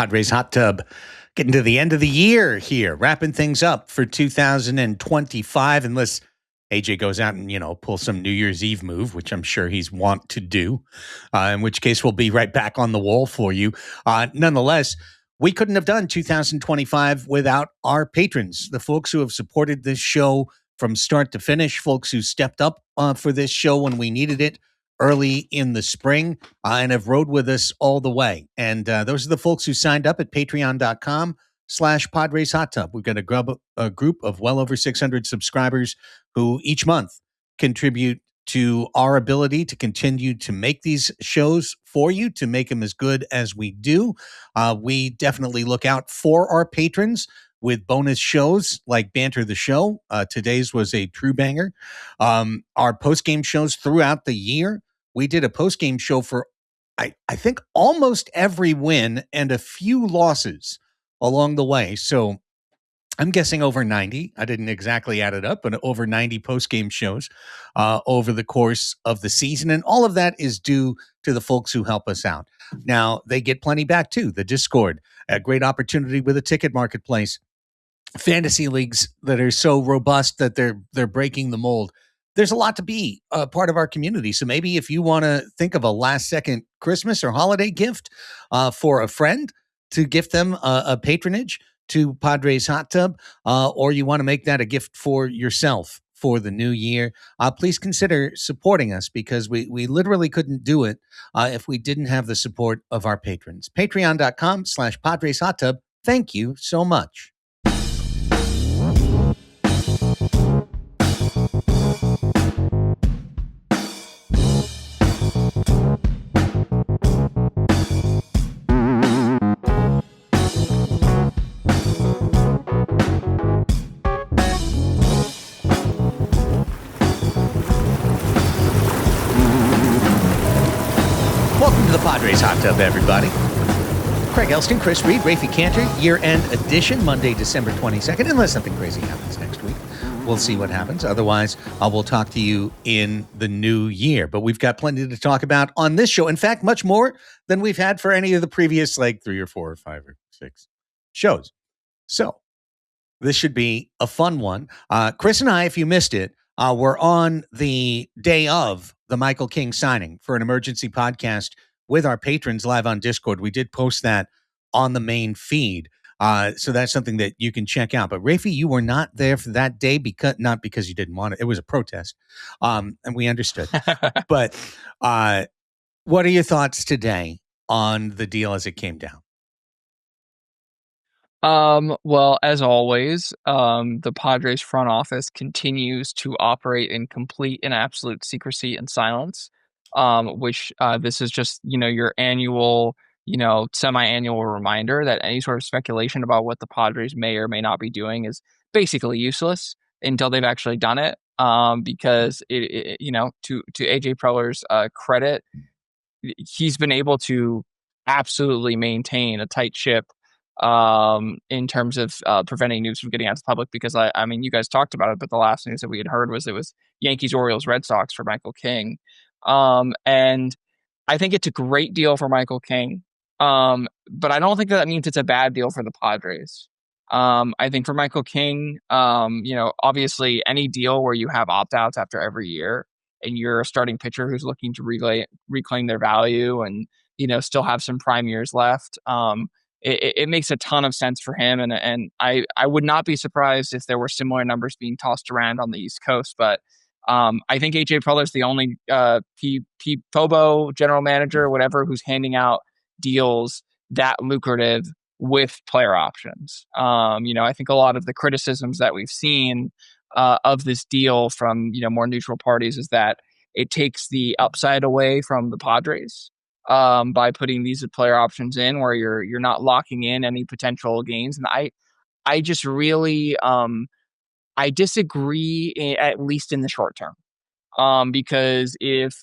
Padres Hot Tub getting to the end of the year here, wrapping things up for 2025, unless AJ goes out and, pull some New Year's Eve move, which I'm sure he's want to do, in which case we'll be right back on the wall for you. Nonetheless, we couldn't have done 2025 without our patrons, the folks who have supported this show from start to finish, folks who stepped up for this show when we needed it early in the spring and have rode with us all the way. And those are the folks who signed up at patreon.com/Padres Hot Tub. We've got a group of well over 600 subscribers who each month contribute to our ability to continue to make these shows for you, to make them as good as we do. We definitely look out for our patrons with bonus shows like Banter the Show. Today's was a true banger. Our post-game shows throughout the year. We did a post-game show for, I think, almost every win and a few losses along the way. So I'm guessing over 90. I didn't exactly add it up, but over 90 post-game shows over the course of the season. And all of that is due to the folks who help us out. Now, they get plenty back too. The Discord, a great opportunity with a ticket marketplace. Fantasy leagues that are so robust that they're breaking the mold. There's a lot to be a part of our community. So maybe if you want to think of a last-second Christmas or holiday gift for a friend to gift them a patronage to Padres Hot Tub, or you want to make that a gift for yourself for the new year, please consider supporting us, because we literally couldn't do it if we didn't have the support of our patrons. Patreon.com/Padres Hot Tub. Thank you so much. Padres Hot Tub, everybody. Craig Elsten, Chris Reed, Raphie Cantor, year-end edition, Monday, December 22nd, unless something crazy happens next week. We'll see what happens. Otherwise, we'll talk to you in the new year. But we've got plenty to talk about on this show. In fact, much more than we've had for any of the previous, 3 or 4 or 5 or 6 shows. So this should be a fun one. Chris and I, if you missed it, were on the day of the Michael King signing for an emergency podcast with our patrons live on Discord. We did post that on the main feed. So that's something that you can check out. But Raphie, you were not there for that day, not because you didn't want it. It was a protest. And we understood. But what are your thoughts today on the deal as it came down? Well, as always, the Padres front office continues to operate in complete and absolute secrecy and silence. Which this is just, your annual, semi-annual reminder that any sort of speculation about what the Padres may or may not be doing is basically useless until they've actually done it. Because to AJ Preller's credit, he's been able to absolutely maintain a tight ship in terms of preventing news from getting out to the public. Because I mean, you guys talked about it, but the last news that we had heard was it was Yankees, Orioles, Red Sox for Michael King. And I think it's a great deal for Michael King. But I don't think that means it's a bad deal for the Padres. I think for Michael King, obviously any deal where you have opt-outs after every year and you're a starting pitcher who's looking to reclaim their value and, still have some prime years left, it makes a ton of sense for him. And I would not be surprised if there were similar numbers being tossed around on the East Coast, but I think AJ Preller is the only POBO general manager or whatever who's handing out deals that lucrative with player options. I think a lot of the criticisms that we've seen of this deal from more neutral parties is that it takes the upside away from the Padres by putting these player options in, where you're not locking in any potential gains. And I just really I disagree, at least in the short term, because if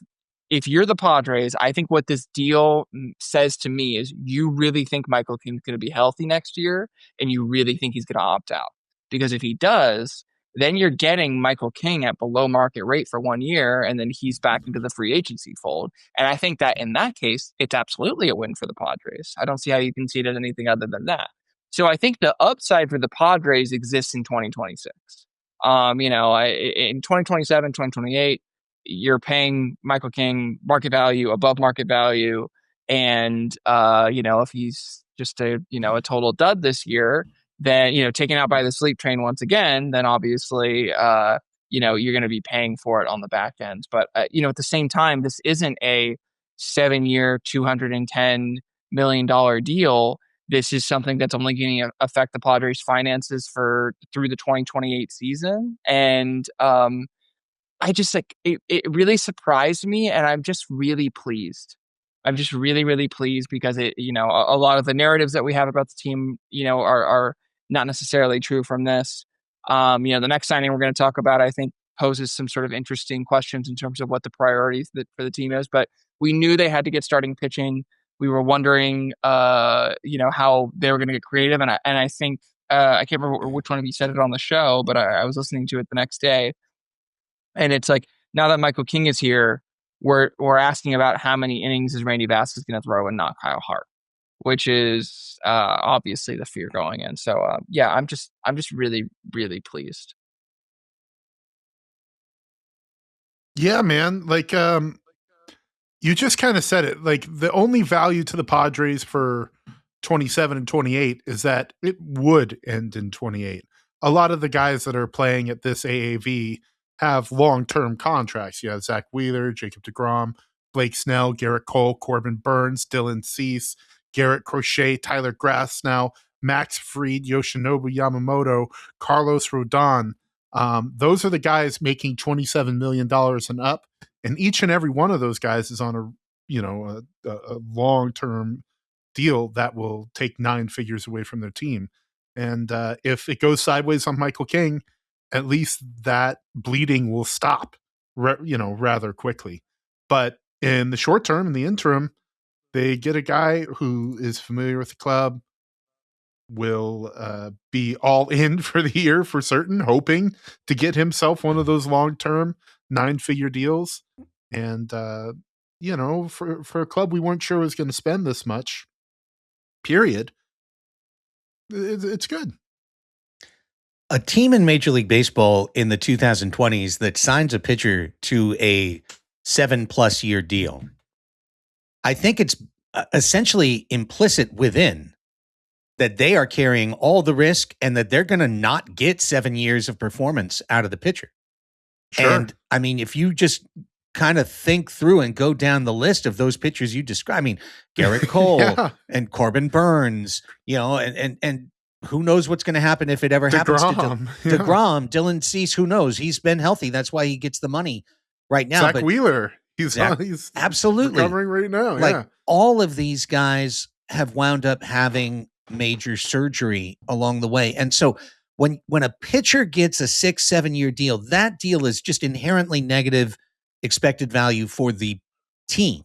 you're the Padres, I think what this deal says to me is you really think Michael King's going to be healthy next year, and you really think he's going to opt out. Because if he does, then you're getting Michael King at below market rate for 1 year, and then he's back into the free agency fold. And I think that in that case, it's absolutely a win for the Padres. I don't see how you can see it as anything other than that. So I think the upside for the Padres exists in 2026. In 2027, 2028, you're paying Michael King market value above market value. And, if he's just a total dud this year, then, taken out by the sleep train once again, then obviously, you're going to be paying for it on the back end. But, at the same time, this isn't a 7-year, $210 million deal. This is something that's only going to affect the Padres' finances through the 2028 season. And I just it really surprised me, and I'm just really pleased. I'm just really, really pleased because a lot of the narratives that we have about the team, are not necessarily true from this. The next signing we're going to talk about, I think, poses some sort of interesting questions in terms of what the priorities for the team is. But we knew they had to get starting pitching. We were wondering, how they were going to get creative, and I think I can't remember which one of you said it on the show, but I was listening to it the next day, and it's like now that Michael King is here, we're asking about how many innings is Randy Vasquez going to throw and not Kyle Hart, which is obviously the fear going in. So yeah, I'm just really, really pleased. Yeah, man. Like you just kind of said it. Like the only value to the Padres for 27 and 28 is that it would end in 28. A lot of the guys that are playing at this AAV have long-term contracts. You have Zach Wheeler, Jacob deGrom, Blake Snell, Garrett Cole, Corbin Burns, Dylan Cease, Garrett Crochet, Tyler Glasnow, Max Fried, Yoshinobu Yamamoto, Carlos Rodon. Those are the guys making $27 million and up. And each and every one of those guys is on a long-term deal that will take 9 figures away from their team. And if it goes sideways on Michael King, at least that bleeding will stop, rather quickly. But in the short term, in the interim, they get a guy who is familiar with the club, will be all in for the year for certain, hoping to get himself one of those long-term 9-figure deals. And, for a club we weren't sure was going to spend this much, period, it's good. A team in Major League Baseball in the 2020s that signs a pitcher to a 7+ year deal, I think it's essentially implicit within that they are carrying all the risk and that they're going to not get 7 years of performance out of the pitcher. Sure. And I mean, if you just kind of think through and go down the list of those pitchers you describe, I mean, Garrett Cole and Corbin Burns, and who knows what's going to happen if it ever happens to DeGrom, Dylan Cease, who knows? He's been healthy. That's why he gets the money right now. Zach Wheeler, he's absolutely recovering right now. Like all of these guys have wound up having major surgery along the way. And so when a pitcher gets a 6-7 year deal, that deal is just inherently negative expected value for the team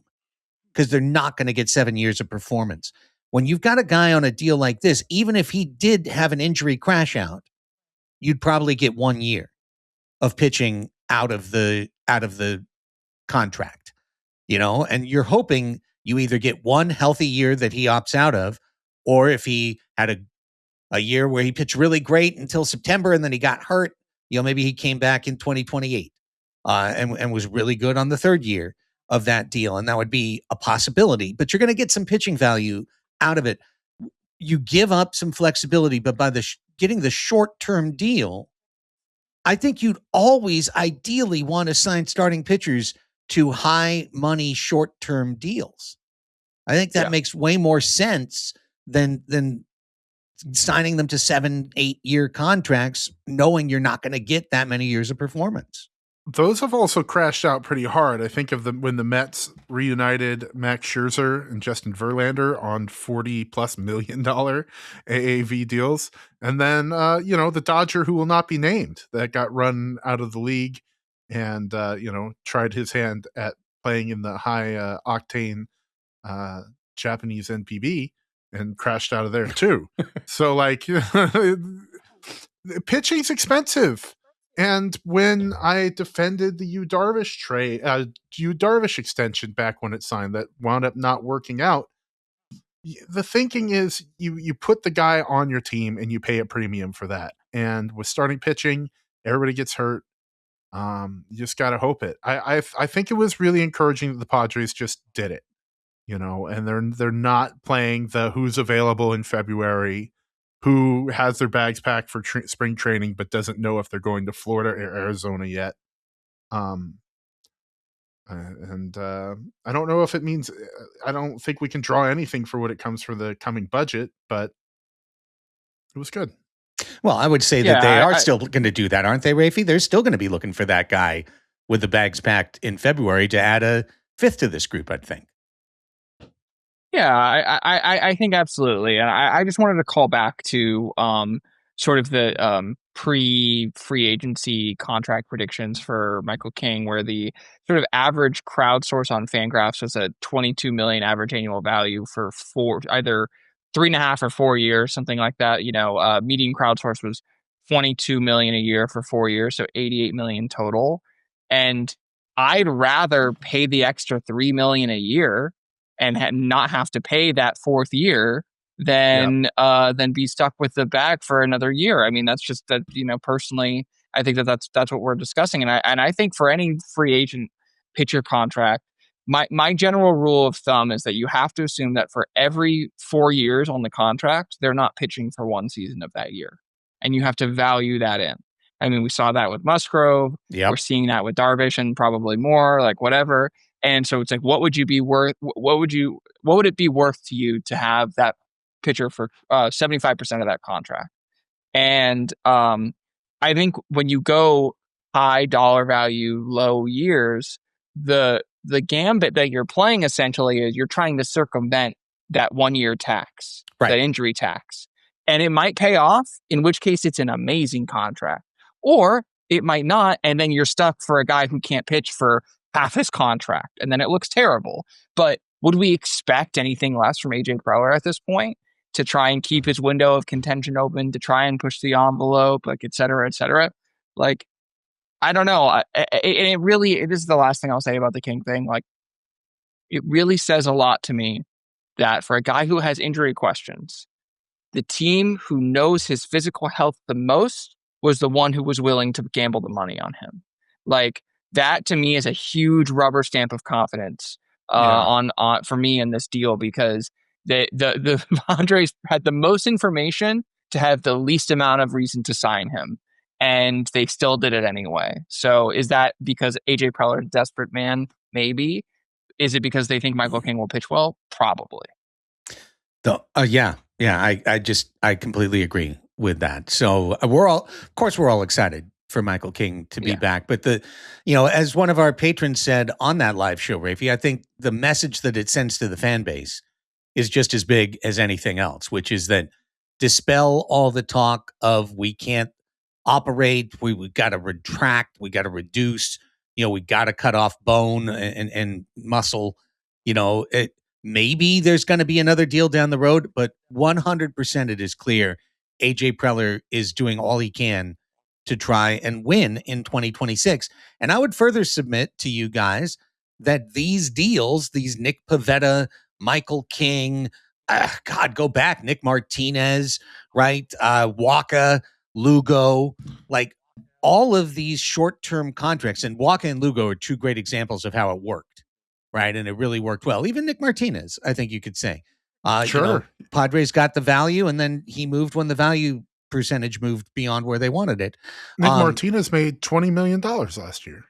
because they're not going to get 7 years of performance. When you've got a guy on a deal like this, even if he did have an injury crash out, you'd probably get 1 year of pitching out of the contract, and you're hoping you either get one healthy year that he opts out of, or if he had a year where he pitched really great until September and then he got hurt, maybe he came back in 2028 and was really good on the third year of that deal. And that would be a possibility, but you're going to get some pitching value out of it. You give up some flexibility, but by getting the short-term deal, I think you'd always ideally want to sign starting pitchers to high money short-term deals. I think that makes way more sense than signing them to 7-8 year contracts, knowing you're not going to get that many years of performance. Those have also crashed out pretty hard. I think of when the Mets reunited Max Scherzer and Justin Verlander on $40+ million AAV deals. And then, the Dodger who will not be named that got run out of the league and, tried his hand at playing in the high octane Japanese NPB and crashed out of there too. So pitching's expensive. And when I defended the Yu Darvish Yu Darvish extension back when it signed, that wound up not working out. The thinking is you put the guy on your team and you pay a premium for that. And with starting pitching, everybody gets hurt. You just got to hope it. I think it was really encouraging that the Padres just did it, and they're not playing the who's available in February, who has their bags packed for spring training but doesn't know if they're going to Florida or Arizona yet. And I don't know if it means I don't think we can draw anything for what it comes for the coming budget, but it was good. Well, I would say that they are still going to do that, aren't they, Raphie? They're still going to be looking for that guy with the bags packed in February to add a fifth to this group, I'd think. Yeah, I think absolutely. And I just wanted to call back to sort of the pre-free agency contract predictions for Michael King, where the sort of average crowdsource on Fangraphs was a 22 million average annual value for either 3.5 or 4 years, something like that. Median crowdsource was 22 million a year for 4 years, so 88 million total. And I'd rather pay the extra 3 million a year and not have to pay that fourth year than be stuck with the bag for another year. I mean, that's just that, personally, I think that's what we're discussing. And I think for any free agent pitcher contract, my general rule of thumb is that you have to assume that for every 4 years on the contract, they're not pitching for one season of that year. And you have to value that in. I mean, we saw that with Musgrove. Yep. We're seeing that with Darvish and probably more, like whatever. And so it's like, what would it be worth to you to have that pitcher for 75% of that contract? And I think when you go high dollar value, low years, the gambit that you're playing essentially is you're trying to circumvent that 1 year tax, that injury tax. And it might pay off, in which case it's an amazing contract. Or it might not, and then you're stuck for a guy who can't pitch for half his contract, and then it looks terrible. But would we expect anything less from AJ Preller at this point to try and keep his window of contention open, to try and push the envelope, like et cetera, et cetera? Like, I don't know. It is the last thing I'll say about the King thing. Like, it really says a lot to me that for a guy who has injury questions, the team who knows his physical health the most was the one who was willing to gamble the money on him. Like, that to me is a huge rubber stamp of confidence on for me in this deal, because the Padres had the most information to have the least amount of reason to sign him, and they still did it anyway. So is that because AJ Preller is a desperate man? Maybe. Is it because they think Michael King will pitch well? Probably. Yeah. I completely agree with that. So we're all excited for Michael King to be back. But as one of our patrons said on that live show, Raphie, I think the message that it sends to the fan base is just as big as anything else, which is that dispel all the talk of we can't operate, we got to retract, we got to reduce, we got to cut off bone and muscle. Maybe there's going to be another deal down the road, but 100% it is clear AJ Preller is doing all he can to try and win in 2026. And I would further submit to you guys that these deals, these Nick Pivetta, Michael King, go back, Nick Martinez, right? Waka, Lugo, like all of these short-term contracts, and Waka and Lugo are two great examples of how it worked, right? And it really worked well. Even Nick Martinez, I think you could say. Sure. Padres got the value, and then he moved when the value percentage moved beyond where they wanted it. Nick Martinez made $20 million last year.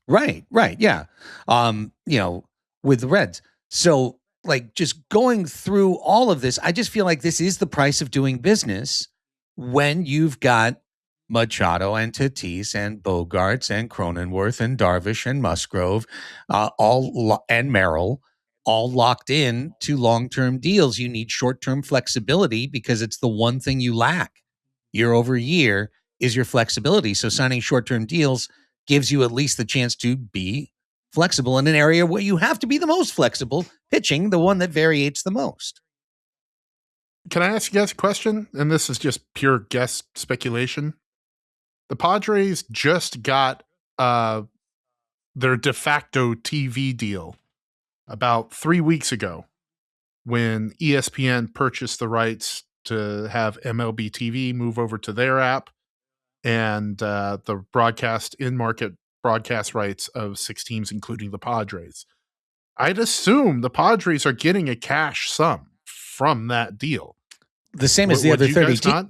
Right. Yeah. With the Reds. So like just going through all of this, I just feel like this is the price of doing business when you've got Machado and Tatis and Bogarts and Cronenworth and Darvish and Musgrove, and Merrill, all locked in to long-term deals. You need short-term flexibility because it's the one thing you lack year over year is your flexibility. So signing short-term deals gives you at least the chance to be flexible in an area where you have to be the most flexible, pitching the one that variates the most. Can I ask you guys a question? And this is just pure guess speculation. the Padres just got their de facto TV deal about 3 weeks ago when ESPN purchased the rights to have MLB TV move over to their app and the broadcast in-market broadcast rights of 6 teams, including the Padres. I'd assume the Padres are getting a cash sum from that deal. The same as the other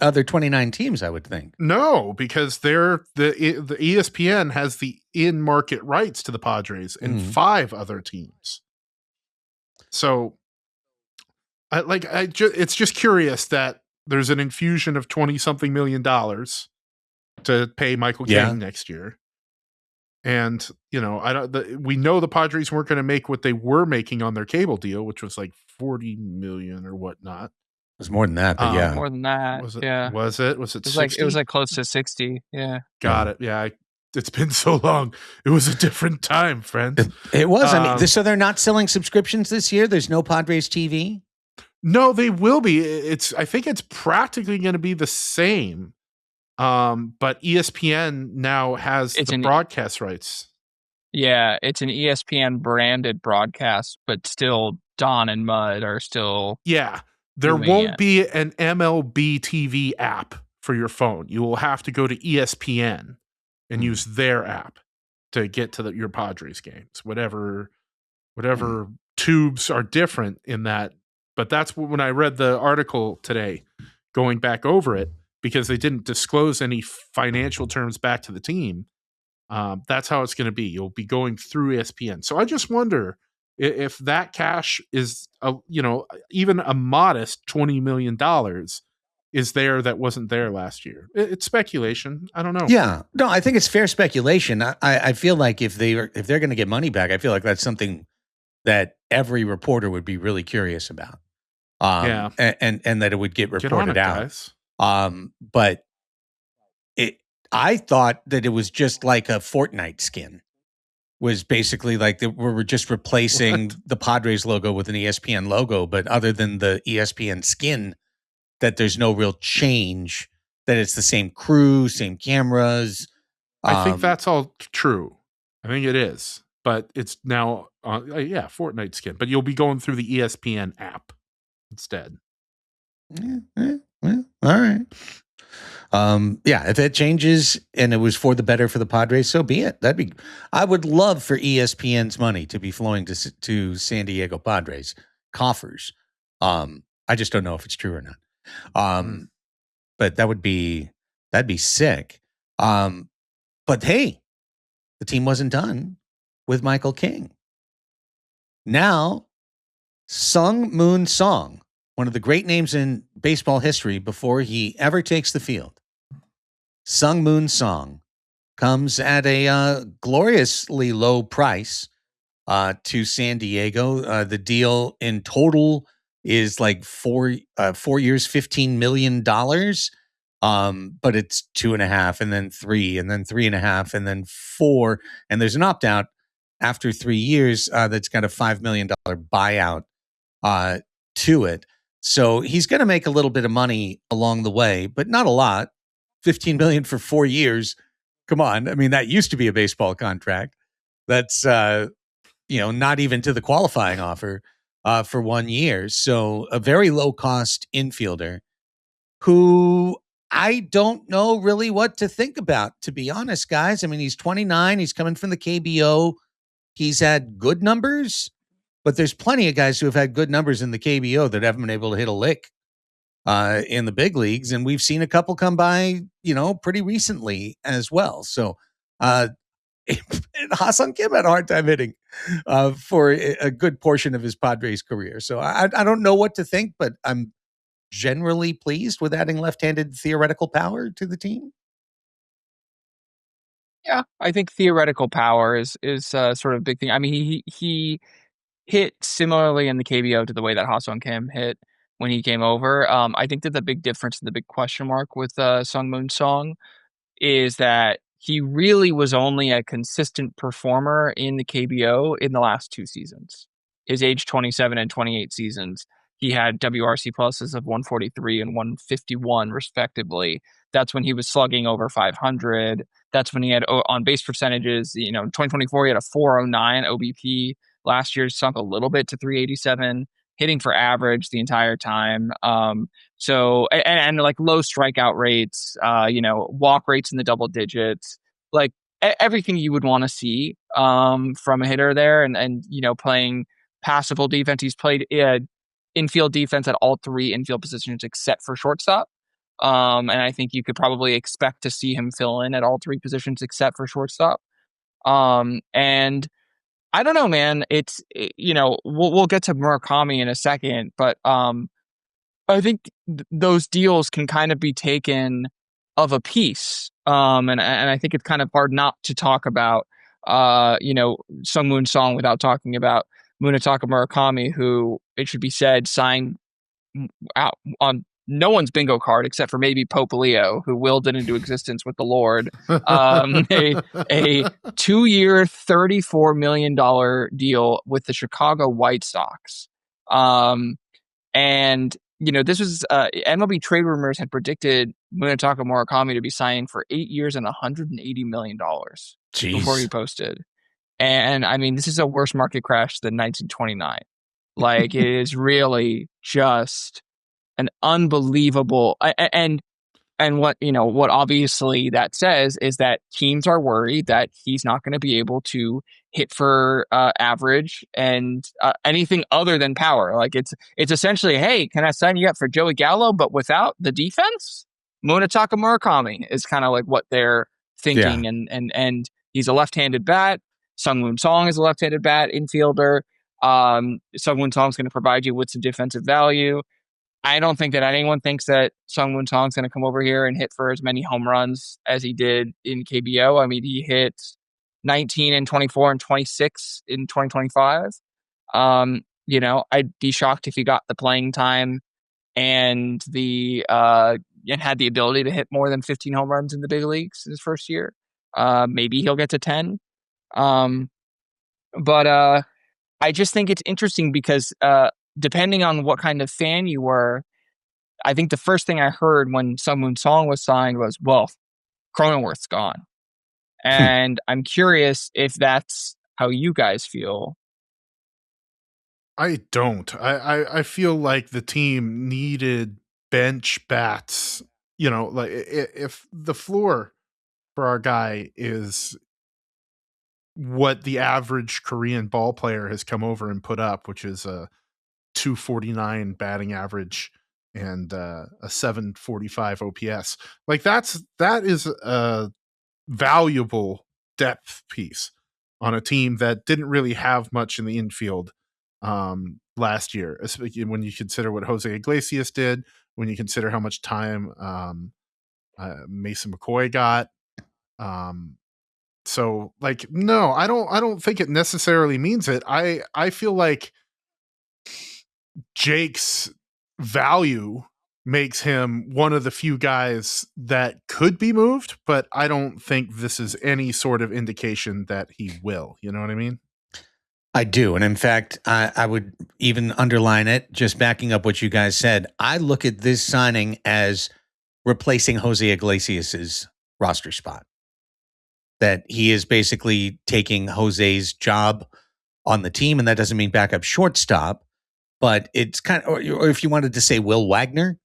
other 29 teams, I would think. No, because the ESPN has the in-market rights to the Padres and 5 other teams. So, it's just curious that there's an infusion of $20-something million to pay Michael King next year. And, we know the Padres weren't going to make what they were making on their cable deal, which was like $40 million or whatnot. It was more than that, but yeah. More than that. Was it? Yeah. Was it 60? It was like close to 60. Yeah. Got it. Yeah. It's been so long. It was a different time, friends. It was. I mean, so they're not selling subscriptions this year? There's no Padres TV? No, they will be. I think it's practically going to be the same. But ESPN now has the broadcast rights. Yeah, it's an ESPN branded broadcast, but still Don and Mud are still. Yeah. There won't be an MLB TV app for your phone. You will have to go to ESPN and use their app to get to your Padres games. Whatever tubes are different in that. But that's when I read the article today, going back over it, because they didn't disclose any financial terms back to the team. That's how it's going to be. You'll be going through ESPN. So I just wonder if that cash is, even a modest $20 million is there that wasn't there last year. It's speculation. I don't know. Yeah, no, I think it's fair speculation. I feel like if they're going to get money back, I feel like that's something that every reporter would be really curious about. And that it would get reported out. Guys. But I thought that it was just like a Fortnite skin. Was basically like we were just replacing the Padres logo with an ESPN logo, but other than the ESPN skin, that there's no real change, that it's the same crew, same cameras. I think that's all true. I think it is, but it's now, Fortnite skin, but you'll be going through the ESPN app instead. All right. If it changes and it was for the better for the Padres, so be it. I would love for ESPN's money to be flowing to San Diego Padres coffers. I just don't know if it's true or not. But that'd be sick. But hey, the team wasn't done with Michael King. Now, Sung-Mun Song, one of the great names in baseball history before he ever takes the field. Sung-Mun Song comes at a gloriously low price to San Diego. The deal in total is like 4 years, $15 million. But it's 2.5 and then 3 and then 3.5 and then 4. And there's an opt-out after 3 years that's got a $5 million buyout to it. So he's going to make a little bit of money along the way, but not a lot. $15 million for 4 years. Come on. I mean, that used to be a baseball contract. That's, not even to the qualifying offer for 1 year. So a very low cost infielder who I don't know really what to think about, to be honest, guys. I mean, he's 29. He's coming from the KBO. He's had good numbers, but there's plenty of guys who have had good numbers in the KBO that haven't been able to hit a lick in the big leagues. And we've seen a couple come by, pretty recently as well. So Ha-Seong Kim had a hard time hitting for a good portion of his Padres career. So I don't know what to think, but I'm generally pleased with adding left-handed theoretical power to the team. Yeah, I think theoretical power is sort of a big thing. I mean, he hit similarly in the KBO to the way that Ha-Seong Kim hit when he came over. I think that the big difference and the big question mark with Sung-Mun Song is that he really was only a consistent performer in the KBO in the last 2 seasons. His age 27 and 28 seasons, he had WRC pluses of 143 and 151 respectively. That's when he was slugging over 500. That's when he had on base percentages. In 2024 he had a 409 OBP. Last year sunk a little bit to 387, hitting for average the entire time. So and like low strikeout rates, walk rates in the double digits, like everything you would want to see from a hitter there, and playing passable defense. He's played infield defense at all three infield positions except for shortstop. And I think you could probably expect to see him fill in at all three positions except for shortstop. And I don't know, man. We'll get to Murakami in a second, but I think those deals can kind of be taken of a piece. And I think it's kind of hard not to talk about, Sung-Mun Song without talking about Munetaka Murakami, who, it should be said, signed out on no one's bingo card except for maybe Pope Leo, who willed it into existence with the Lord. A 2-year, $34 million deal with the Chicago White Sox. And this was MLB Trade Rumors had predicted Munetaka Murakami to be signing for 8 years and $180 million before he posted. And I mean, this is a worse market crash than 1929. Like, it is really just an unbelievable, and what obviously that says is that teams are worried that he's not going to be able to hit for average and anything other than power. Like, it's essentially, hey, can I sign you up for Joey Gallo but without the defense? Munetaka Murakami is kind of like what they're thinking. Yeah. And he's a left-handed bat. Sung-Mun Song is a left-handed bat infielder. Sung-Mun Song is going to provide you with some defensive value. I don't think that anyone thinks that Sung-Mun Song is going to come over here and hit for as many home runs as he did in KBO. I mean, he hit 19 and 24 and 26 in 2025. I'd be shocked if he got the playing time and and had the ability to hit more than 15 home runs in the big leagues his first year. Maybe he'll get to 10. But I just think it's interesting because depending on what kind of fan you were, I think the first thing I heard when Sung-Mun Song was signed was, well, Cronenworth's gone. And I'm curious if that's how you guys feel. I don't. I feel like the team needed bench bats. Like if the floor for our guy is what the average Korean ball player has come over and put up, which is a 249 batting average and a 745 OPS. Like that is a valuable depth piece on a team that didn't really have much in the infield last year, especially when you consider what Jose Iglesias did, when you consider how much time Mason McCoy got. So like, no, I don't think it necessarily means it. I feel like Jake's value makes him one of the few guys that could be moved, but I don't think this is any sort of indication that he will. You know what I mean? I do. And in fact, I would even underline it, just backing up what you guys said. I look at this signing as replacing Jose Iglesias's roster spot. That he is basically taking Jose's job on the team, and that doesn't mean backup shortstop, but it's kind of, or if you wanted to say Will Wagner,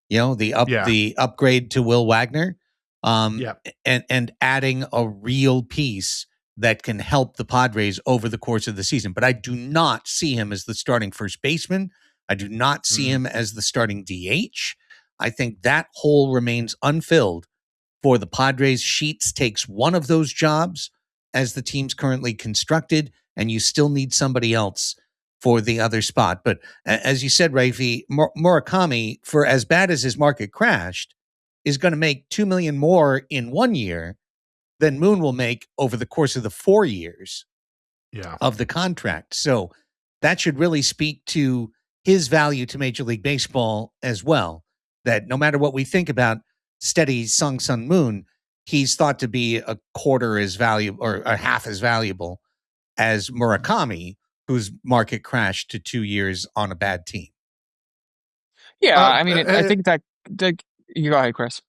the upgrade to Will Wagner, and adding a real piece that can help the Padres over the course of the season. But I do not see him as the starting first baseman. I do not see him as the starting DH. I think that hole remains unfilled for the Padres. Sheets takes one of those jobs as the team's currently constructed, and you still need somebody else for the other spot. But as you said, Raphie, Murakami, for as bad as his market crashed, is going to make $2 million more in 1 year than Moon will make over the course of the 4 years of the contract. So that should really speak to his value to Major League Baseball as well, that no matter what we think about steady Sung-Mun, he's thought to be a quarter as valuable or a half as valuable as Murakami, whose market crashed to 2 years on a bad team. Yeah, I mean, I think that you go ahead, Chris.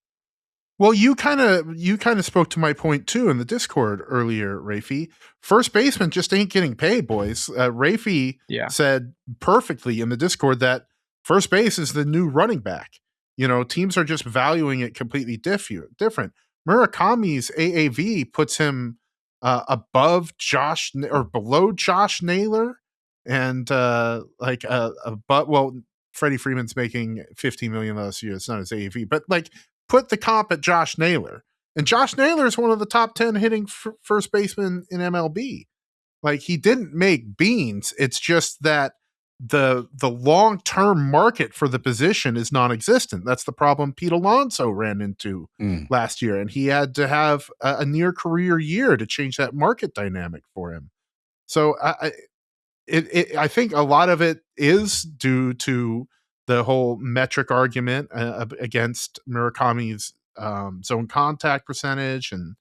Well, you kind of spoke to my point too in the Discord earlier, Raphie. First baseman just ain't getting paid, boys. Raphie said perfectly in the Discord that first base is the new running back. You know, teams are just valuing it completely different. Murakami's AAV puts him above Josh or below Josh Naylor, and Freddie Freeman's making $15 million last year. It's not his AAV, but like, put the comp at Josh Naylor. And Josh Naylor is one of the top 10 hitting first basemen in MLB. Like, he didn't make beans. It's just that the long-term market for the position is non-existent. That's the problem Pete Alonso ran into last year. And he had to have a near career year to change that market dynamic for him. So I think a lot of it is due to the whole metric argument against Murakami's zone contact percentage and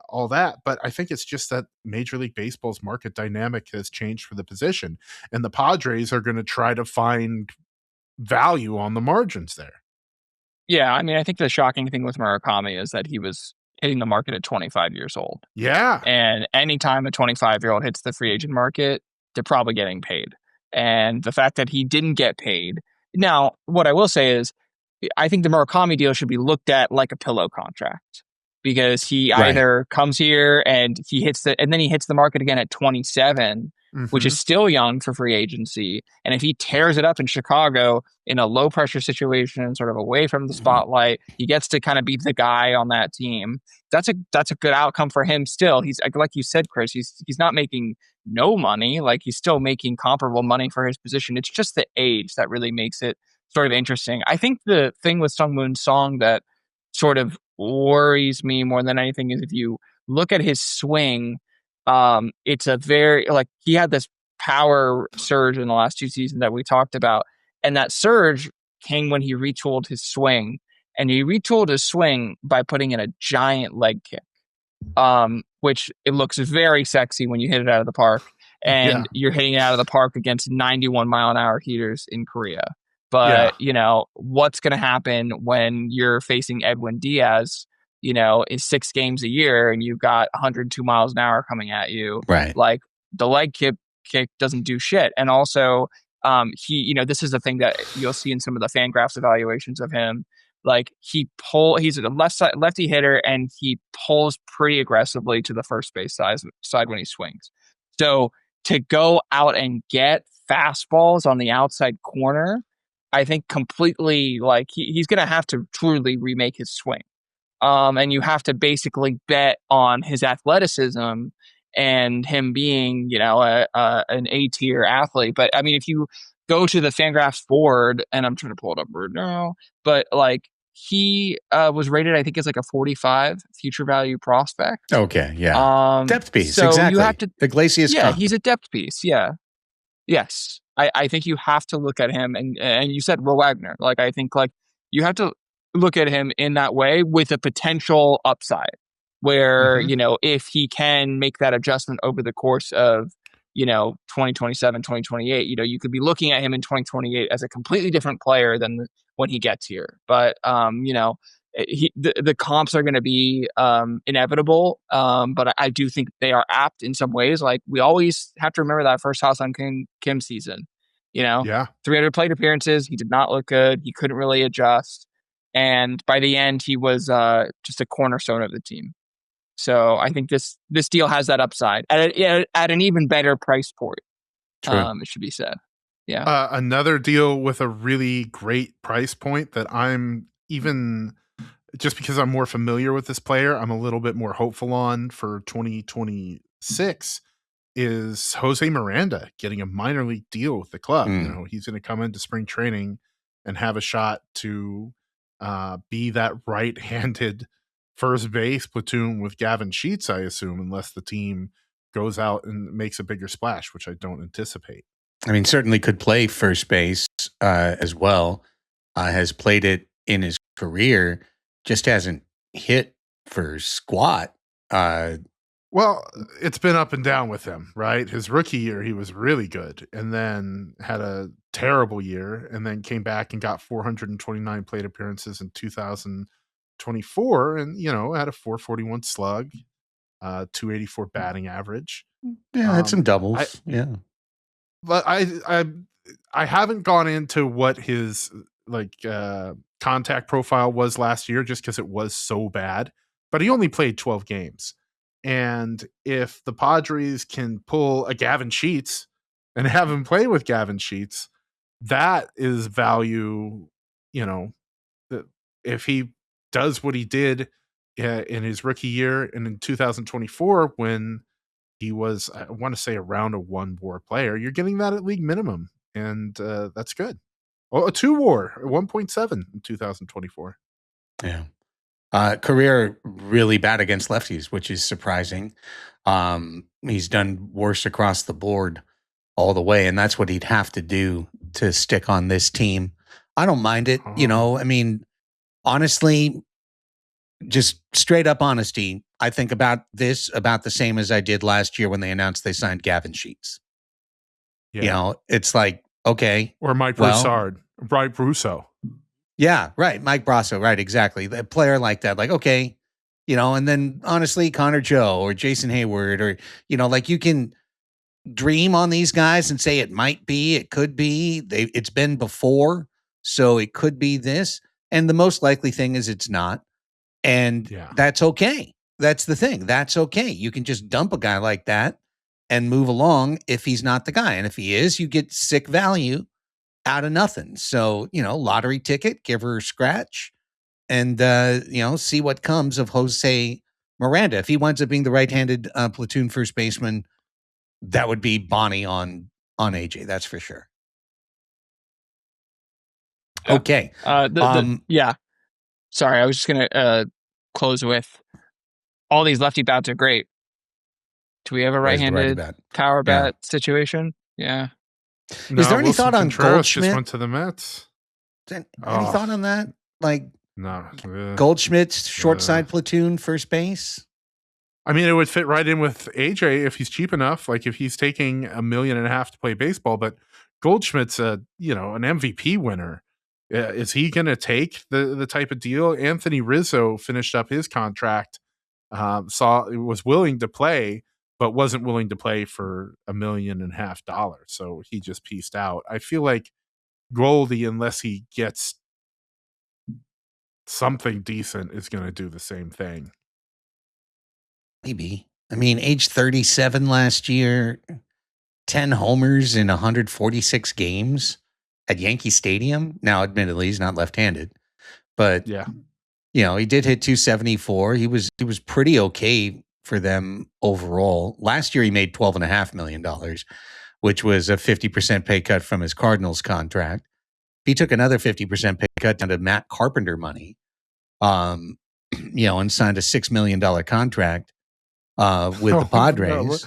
all that. But I think it's just that Major League Baseball's market dynamic has changed for the position, and the Padres are going to try to find value on the margins there. Yeah, I mean, I think the shocking thing with Murakami is that he was hitting the market at 25 years old. Yeah. And anytime a 25-year-old hits the free agent market, they're probably getting paid. And the fact that he didn't get paid. Now, what I will say is, I think the Murakami deal should be looked at like a pillow contract, because he either comes here and then he hits the market again at 27, which is still young for free agency. And if he tears it up in Chicago in a low pressure situation, sort of away from the spotlight, he gets to kind of be the guy on that team. That's a good outcome for him. Still, he's like you said, Chris, he's not making no money. Like, he's still making comparable money for his position. It's just the age that really makes it sort of interesting. I think the thing with Sung-Mun Song that sort of worries me more than anything is if you look at his swing, it's a very, like, he had this power surge in the last 2 seasons that we talked about, and that surge came when he retooled his swing, and he retooled his swing by putting in a giant leg kick, which it looks very sexy when you hit it out of the park, and you're hitting it out of the park against 91 mile an hour heaters in Korea. But, you know, what's going to happen when you're facing Edwin Diaz, you know, in 6 games a year and you've got 102 miles an hour coming at you? Right. Like, the leg kick doesn't do shit. And also, he, you know, this is the thing that you'll see in some of the Fangraphs evaluations of him. Like, he's a lefty hitter, and he pulls pretty aggressively to the first base side when he swings. So to go out and get fastballs on the outside corner, I think completely, like, he's going to have to truly remake his swing. And you have to basically bet on his athleticism and him being, you know, an A-tier athlete. But I mean, if you go to the Fangraphs board, and I'm trying to pull it up right now, but like, he was rated, I think, as like a 45 future value prospect. Okay, yeah. Depth piece, so exactly. You have to, Iglesias. Yeah, he's a depth piece. Yeah. Yes. I think you have to look at him, and you said Will Wagner. Like, I think, like, you have to look at him in that way with a potential upside where, you know, if he can make that adjustment over the course of, you know, 2027, 2028, you know, you could be looking at him in 2028 as a completely different player than when he gets here. But, you know, the comps are going to be inevitable, but I do think they are apt in some ways. Like, we always have to remember that first House on Kim season, you know, 300 plate appearances. He did not look good. He couldn't really adjust. And by the end, he was just a cornerstone of the team. So I think this deal has that upside at an even better price point. It should be said. Yeah. Another deal with a really great price point that I'm even, just because I'm more familiar with this player, I'm a little bit more hopeful on for 2026 is Jose Miranda getting a minor league deal with the club. You know, he's going to come into spring training and have a shot to be that right-handed first base platoon with Gavin Sheets, I assume, unless the team goes out and makes a bigger splash, which I don't anticipate. I mean, certainly could play first base as well. Has played it in his career, just hasn't hit for squat. Well, it's been up and down with him, right? His rookie year, he was really good, and then had a terrible year, and then came back and got 429 plate appearances in 2024, and had a 441 slug, 284 batting average. Yeah, had some I doubles. Yeah. but I haven't gone into what his contact profile was last year, just because it was so bad. But he only played 12 games, and if the Padres can pull a Gavin Sheets and have him play with Gavin Sheets, that is value. That if he does what he did in his rookie year and in 2024, when he was, I want to say, around a 1 WAR player, you're getting that at league minimum, and that's good. Oh, a 2 WAR, 1.7 in 2024. Yeah. Career really bad against lefties, which is surprising. He's done worse across the board all the way, and that's what he'd have to do to stick on this team. I don't mind it. I mean, honestly, just straight up honesty, I think about this about the same as I did last year when they announced they signed Gavin Sheets. Yeah. It's like, okay. Or Mike Broussard, right? Russo. Yeah, right. Mike Brasso, right, exactly. A player like that, like, okay, and then honestly, Connor Joe or Jason Hayward, or, like, you can dream on these guys and say it might be, it could be, it's been before, so it could be this. And the most likely thing is it's not. And that's okay. That's the thing. That's okay. You can just dump a guy like that and move along if he's not the guy. And if he is, you get sick value out of nothing. So, lottery ticket, give her a scratch, and, see what comes of Jose Miranda. If he winds up being the right-handed platoon first baseman, that would be Bonnie on AJ. That's for sure. Yeah. Okay. Yeah. Sorry, I was just going to close with all these lefty bats are great. Do we have a right-handed power bat situation? Yeah. No, is there any thought on Goldschmidt? Just went to the Mets. Any thought on that? Like, no. Goldschmidt's short side platoon first base? I mean, it would fit right in with AJ if he's cheap enough. Like, if he's taking $1.5 million to play baseball, but Goldschmidt's an MVP winner. Is he going to take the type of deal? Anthony Rizzo finished up his contract, was willing to play, but wasn't willing to play for $1.5 million. So he just pieced out. I feel like Goldie, unless he gets something decent, is going to do the same thing. Maybe. I mean, age 37 last year, 10 homers in 146 games at Yankee Stadium. Now, admittedly, he's not left-handed, but yeah, he did hit 274. He was pretty okay for them overall. Last year, he made $12.5 million, which was a 50% pay cut from his Cardinals contract. He took another 50% pay cut down to Matt Carpenter money, and signed a $6 million contract with the Padres.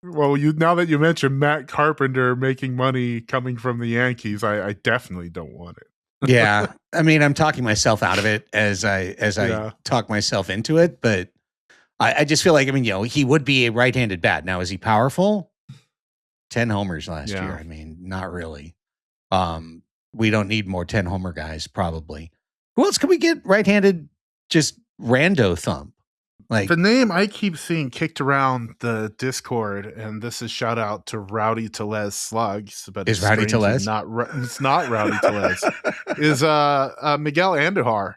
Well, now that you mentioned Matt Carpenter making money coming from the Yankees, I definitely don't want it. Yeah, I mean, I'm talking myself out of it as I talk myself into it, but I just feel like, I mean, he would be a right-handed bat. Now, is he powerful? 10 homers last year. I mean, not really. We don't need more 10 homer guys, probably. Who else can we get right-handed, just rando thump? Like, the name I keep seeing kicked around the Discord, and this is shout out to Rowdy Tellez Slugs, but is Rowdy Tellez? It's not Rowdy Tellez. Is Miguel Andujar,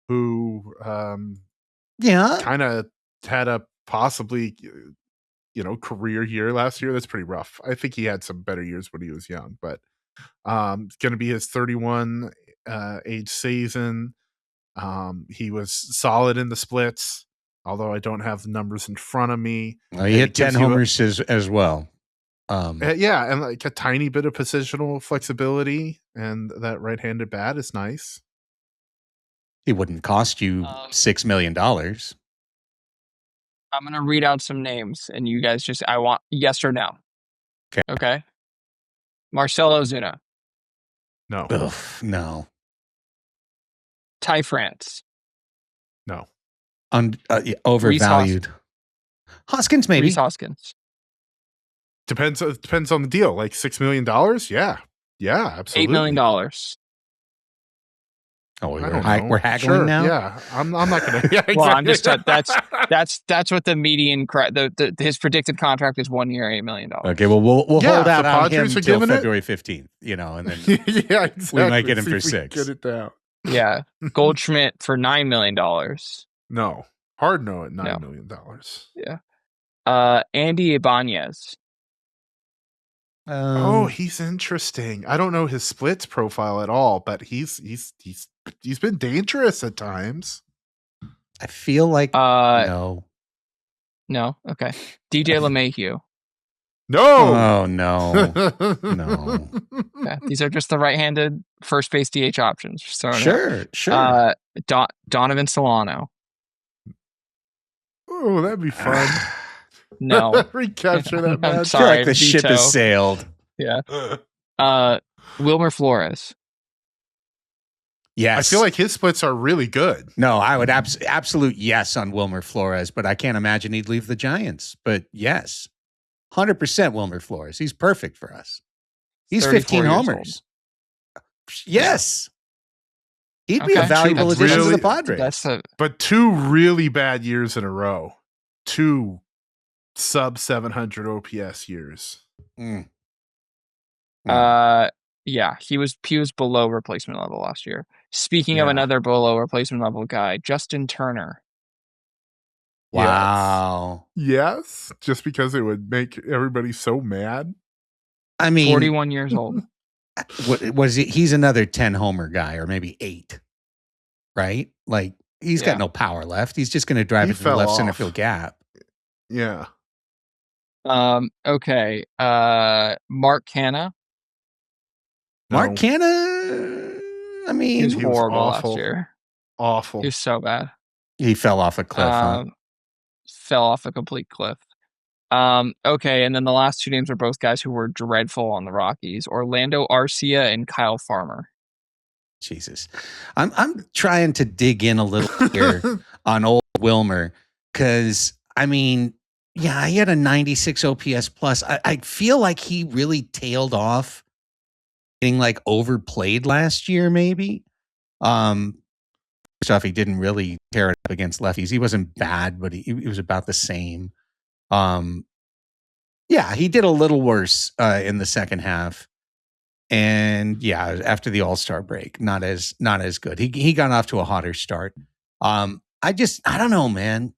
who kind of had a possibly career year last year. That's pretty rough. I think he had some better years when he was young, but it's going to be his 31 age season. He was solid in the splits, although I don't have the numbers in front of me. He hit 10 homers as well. Yeah, and like a tiny bit of positional flexibility, and that right-handed bat is nice. He wouldn't cost you $6 million. I'm going to read out some names, and you guys I want yes or no. Okay. Marcell Ozuna. No. Ugh, no. Ty France. No. Overvalued. Hoskins, maybe. Rhys Hoskins. Depends on the deal. Like $6 million? Yeah. Yeah, $8 absolutely. million. Oh, I don't know. we're haggling Sure, now. Yeah, I'm not going to. Yeah, exactly. Well, I'm just that's what the median his predicted contract is 1 year, $8 million. Okay, well we'll Yeah, hold if out the on Padres him are till giving it- February 15th, and then yeah, exactly. we might get him See for if we can 6. Get it down. Yeah, Goldschmidt for $9 million. No, hard no at No. $9 million. Yeah. Andy Ibanez. Oh, he's interesting. I don't know his splits profile at all, but he's been dangerous at times. I feel like no. Okay. DJ LeMahieu. No. Oh no. No. Okay. These are just the right-handed first base DH options. Sure. Donovan Solano. Oh, that'd be fun. No. Recapture that I'm match. sorry. I feel like the ship veto. has sailed. Yeah. Wilmer Flores. Yes. I feel like his splits are really good. No, I would absolute yes on Wilmer Flores, but I can't imagine he'd leave the Giants. But yes, 100% Wilmer Flores. He's perfect for us. He's 15 homers. Yes. He'd be a valuable addition to the Padres. But 2 really bad years in a row. 2 sub 700 OPS years. Yeah, he was below replacement level last year. Speaking of another below replacement level guy, Justin Turner. Wow. Yes, just because it would make everybody so mad. I mean, 41 years old. Was he? He's another 10 homer guy, or maybe 8, right? Like he's got no power left. He's just going to drive it to the left center field gap. Yeah. Okay. Mark Canha. Mark Canha. I mean, he was horrible awful. last year. Awful. He was so bad. He fell off a cliff. Fell off a complete cliff. Okay, and then the last 2 names are both guys who were dreadful on the Rockies: Orlando Arcia and Kyle Farmer. Jesus, I'm trying to dig in a little here on old Wilmer, because I mean, yeah, he had a 96 OPS plus. I feel like he really tailed off, getting like overplayed last year, maybe. Stuff he didn't really tear it up against lefties. He wasn't bad, but he was about the same. Yeah, he did a little worse in the second half, and yeah, after the All-Star break, not as good. He got off to a hotter start. I don't know, man.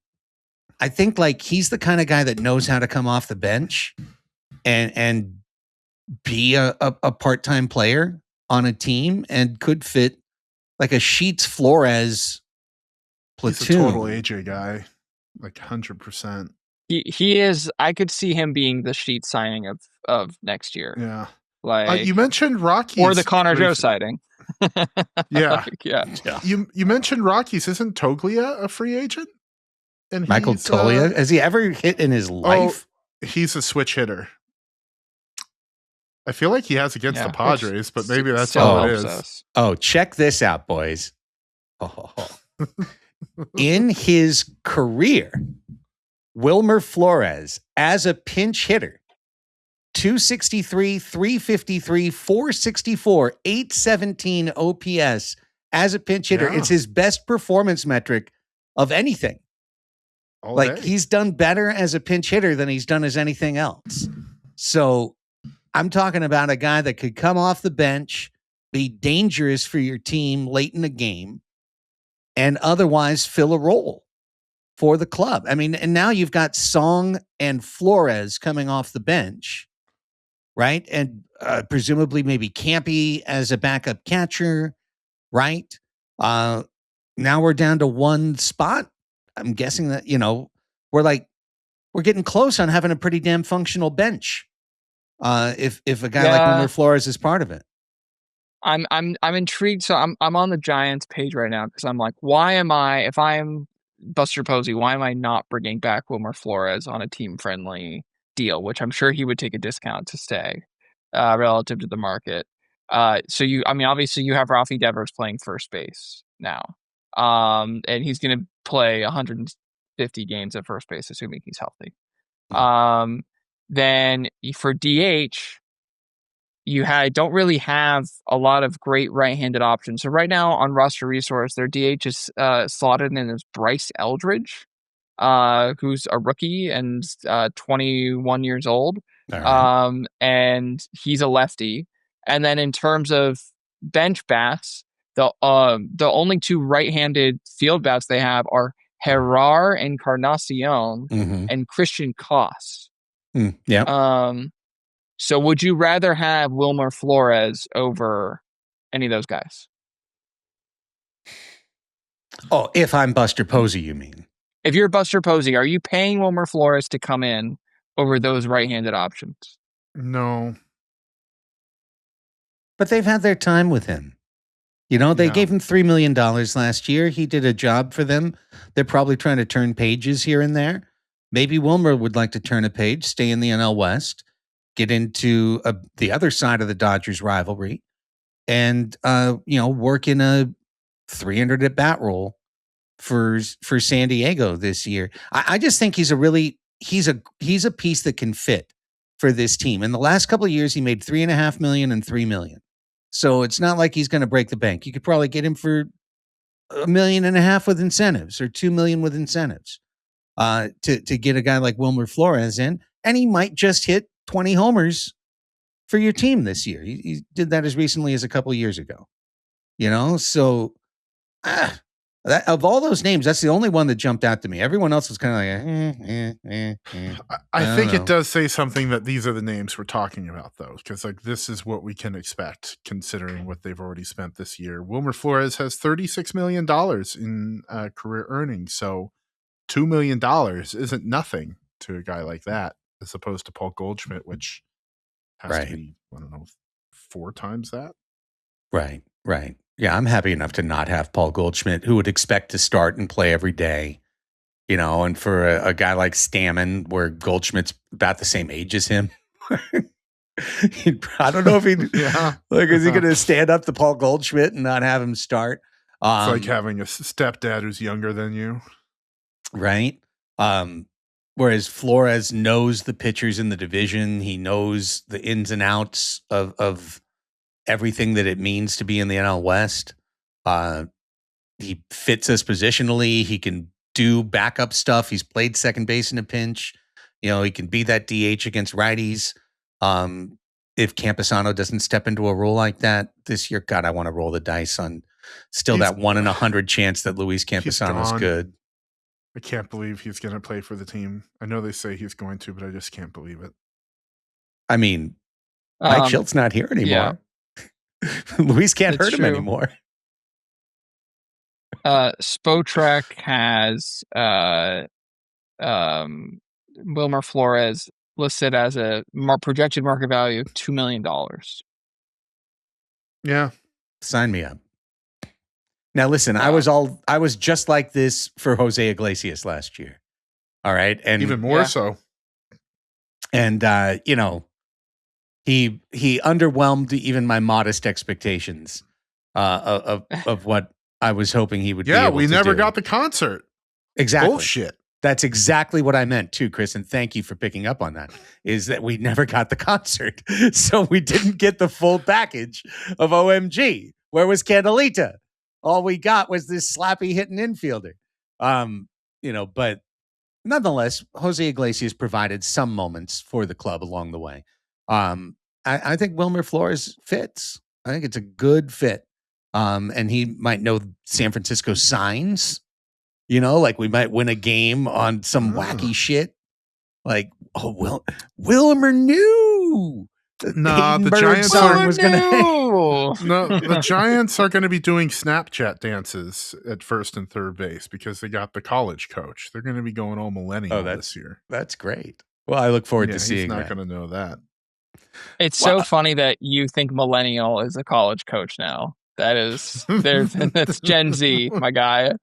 I think like he's the kind of guy that knows how to come off the bench and be a part-time player on a team, and could fit like a Sheets Flores platoon. He's a total AJ guy, like 100%. He is. I could see him being the Sheet signing of next year. Yeah, like you mentioned Rockies or the Connor Joe sighting. Yeah, yeah. You mentioned Rockies. Isn't Toglia a free agent? And Michael Toglia, has he ever hit in his life? He's a switch hitter. I feel like he has against the Padres, but maybe that's all it is. Oh, check this out, boys. In his career, Wilmer Flores as a pinch hitter, 263, 353, 464, 817 OPS as a pinch hitter. It's his best performance metric of anything. He's done better as a pinch hitter than he's done as anything else. So I'm talking about a guy that could come off the bench, be dangerous for your team late in the game, and otherwise fill a role for the club. I mean, and now you've got Song and Flores coming off the bench, right? And presumably maybe Campy as a backup catcher, right? Now we're down to one spot. I'm guessing that, we're getting close on having a pretty damn functional bench. If a guy like Wilmer Flores is part of it. I'm intrigued. So I'm on the Giants page right now because I'm like, if I'm Buster Posey, why am I not bringing back Wilmer Flores on a team friendly deal, which I'm sure he would take a discount to stay relative to the market. So obviously you have Rafi Devers playing first base now. And he's going to play 150 games at first base, assuming he's healthy. Then for DH, you don't really have a lot of great right-handed options. So right now on roster resource, their DH is slotted in as Bryce Eldridge, who's a rookie and 21 years old. All right. And he's a lefty. And then in terms of bench bats, the only two right-handed field bats they have are Herrar Encarnacion and Christian Koss. Yeah. So would you rather have Wilmer Flores over any of those guys? Oh, if I'm Buster Posey, you mean? If you're Buster Posey, are you paying Wilmer Flores to come in over those right-handed options? No. But they've had their time with him. They gave him $3 million last year. He did a job for them. They're probably trying to turn pages here and there. Maybe Wilmer would like to turn a page, stay in the NL West, get into the other side of the Dodgers rivalry, and work in a 300 at bat role for San Diego this year. I just think he's a piece that can fit for this team. In the last couple of years, he made $3.5 million and $3 million. So it's not like he's going to break the bank. You could probably get him for $1.5 million with incentives or $2 million with incentives to get a guy like Wilmer Flores in, and he might just hit 20 homers for your team this year. He did that as recently as a couple of years ago. So of all those names, that's the only one that jumped out to me. Everyone else was kind of like, I think it does say something that these are the names we're talking about, though, because this is what we can expect considering what they've already spent this year. Wilmer Flores has $36 million in career earnings, so $2 million isn't nothing to a guy like that, as opposed to Paul Goldschmidt, which has to be, 4 times that. Right. Yeah, I'm happy enough to not have Paul Goldschmidt, who would expect to start and play every day, and for a guy like Stammen, where Goldschmidt's about the same age as him. I don't know if is he going to stand up to Paul Goldschmidt and not have him start? It's like having a stepdad who's younger than you. Right. Whereas Flores knows the pitchers in the division. He knows the ins and outs of everything that it means to be in the NL West. He fits us positionally. He can do backup stuff. He's played second base in a pinch. He can be that DH against righties. If Campusano doesn't step into a role like that this year, God, I want to roll the dice on that 1 in 100 chance that Luis Campusano's good. I can't believe he's going to play for the team. I know they say he's going to, but I just can't believe it. I mean, Mike Schilt's not here anymore. Yeah. Luis can't hurt him anymore. Spotrac has Wilmer Flores listed as a projected market value of $2 million. Yeah. Sign me up. Now listen, I was just like this for Jose Iglesias last year. All right. And even more so. And he underwhelmed even my modest expectations of what I was hoping he would be able we to never do. got the concert. Exactly. Bullshit. That's exactly what I meant too, Chris, and thank you for picking up on that, is that we never got the concert. So we didn't get the full package of OMG. Where was Candelita? All we got was this slappy hitting infielder. But nonetheless, Jose Iglesias provided some moments for the club along the way. I think Wilmer Flores fits. I think it's a good fit. And he might know San Francisco signs, like we might win a game on some wacky shit. Like, Wilmer knew. The Giants the Giants are going to be doing Snapchat dances at first and third base because they got the college coach. They're going to be going all millennial this year. That's great. Well, I look forward to seeing that. He's not going to know that. It's so funny that you think millennial is a college coach now. That is, that's Gen Z, my guy.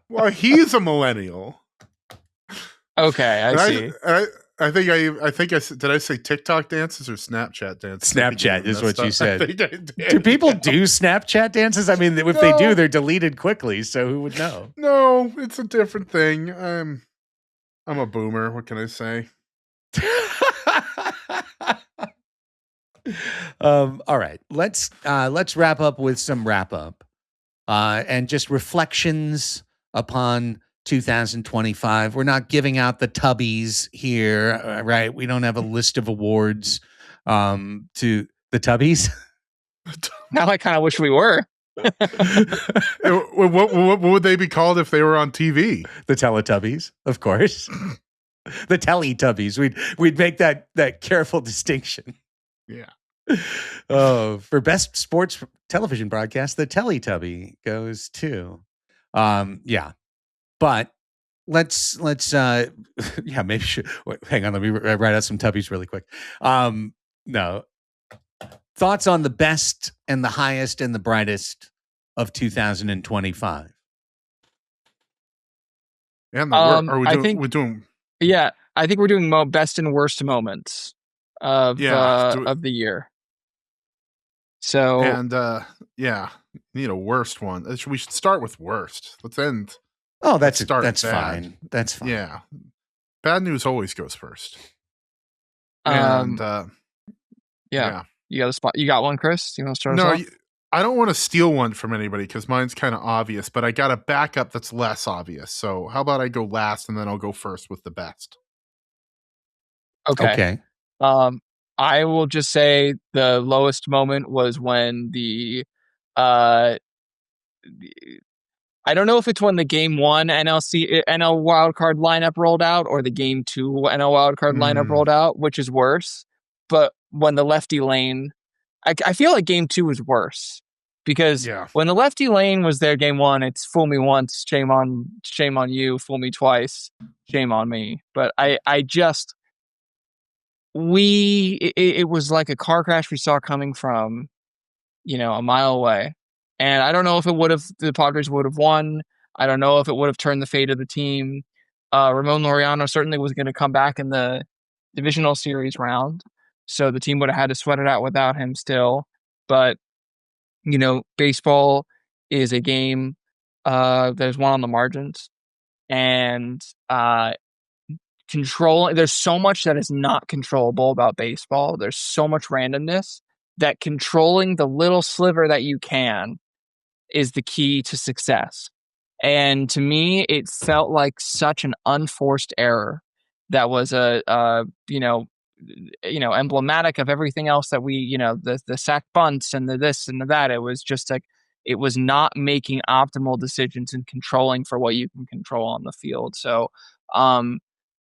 Well, he's a millennial. Okay, I see. I think I did I say TikTok dances or Snapchat dances? Snapchat is what you said. I think I did. Do people do Snapchat dances? I mean, if they do, they're deleted quickly, so who would know? No, it's a different thing. I'm a boomer. What can I say? All right, let's wrap up with some wrap up and just reflections upon 2025. We're not giving out the tubbies here, right? We don't have a list of awards to the tubbies. Now I kind of wish we were. What would they be called if they were on TV? The Teletubbies, of course. The Teletubbies. We'd make that careful distinction. Yeah. For best sports television broadcast, the Teletubby goes to. Yeah. But let's yeah, maybe hang on, let me write out some tubbies really quick. No. Thoughts on the best and the highest and the brightest of 2025. And we're doing Yeah, I think we're doing best and worst moments of the year. So yeah, you need a worst one. We should start with worst. Let's end. Oh, that's fine. That's fine. Yeah, bad news always goes first. And yeah, you got a spot. You got one, Chris? You want to start? No, us off? I don't want to steal one from anybody because mine's kind of obvious, but I got a backup that's less obvious. So how about I go last and then I'll go first with the best? Okay. I will just say the lowest moment was when I don't know if it's when the Game 1 NL wildcard lineup rolled out or the Game 2 NL wildcard lineup rolled out, which is worse. But when the lefty lane, I feel like Game 2 was worse because when the lefty lane was there Game 1, it's fool me once, shame on you, fool me twice, shame on me. But it was like a car crash we saw coming from, a mile away. And I don't know if the Padres would have won. I don't know if it would have turned the fate of the team. Ramon Laureano certainly was going to come back in the divisional series round. So the team would have had to sweat it out without him still. But, baseball is a game there's one on the margins. And there's so much that is not controllable about baseball. There's so much randomness that controlling the little sliver that you can is the key to success. And to me, it felt like such an unforced error that was emblematic of everything else that we, the sack bunts and the this and the that. It was just like, it was not making optimal decisions and controlling for what you can control on the field. So,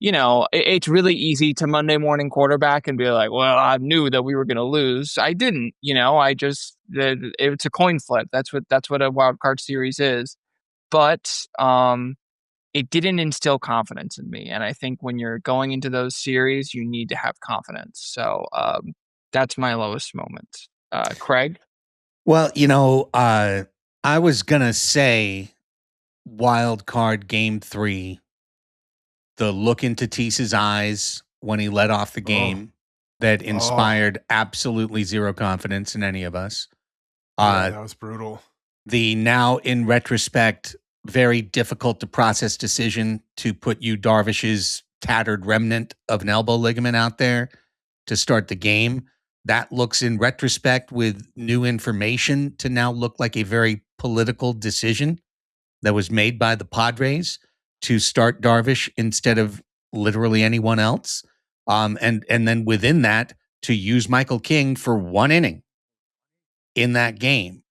it's really easy to Monday morning quarterback and be like, well, I knew that we were going to lose. I didn't, it's a coin flip. That's what a wild card series is. But it didn't instill confidence in me. And I think when you're going into those series, you need to have confidence. So that's my lowest moment. Craig? Well, I was going to say wild card Game 3. The look into Tease's eyes when he led off the game that inspired absolutely zero confidence in any of us. That was brutal. The now, in retrospect, very difficult to process decision to put Yu Darvish's tattered remnant of an elbow ligament out there to start the game. That looks, in retrospect, with new information, to now look like a very political decision that was made by the Padres to start Darvish instead of literally anyone else. And then within that, to use Michael King for one inning in that game.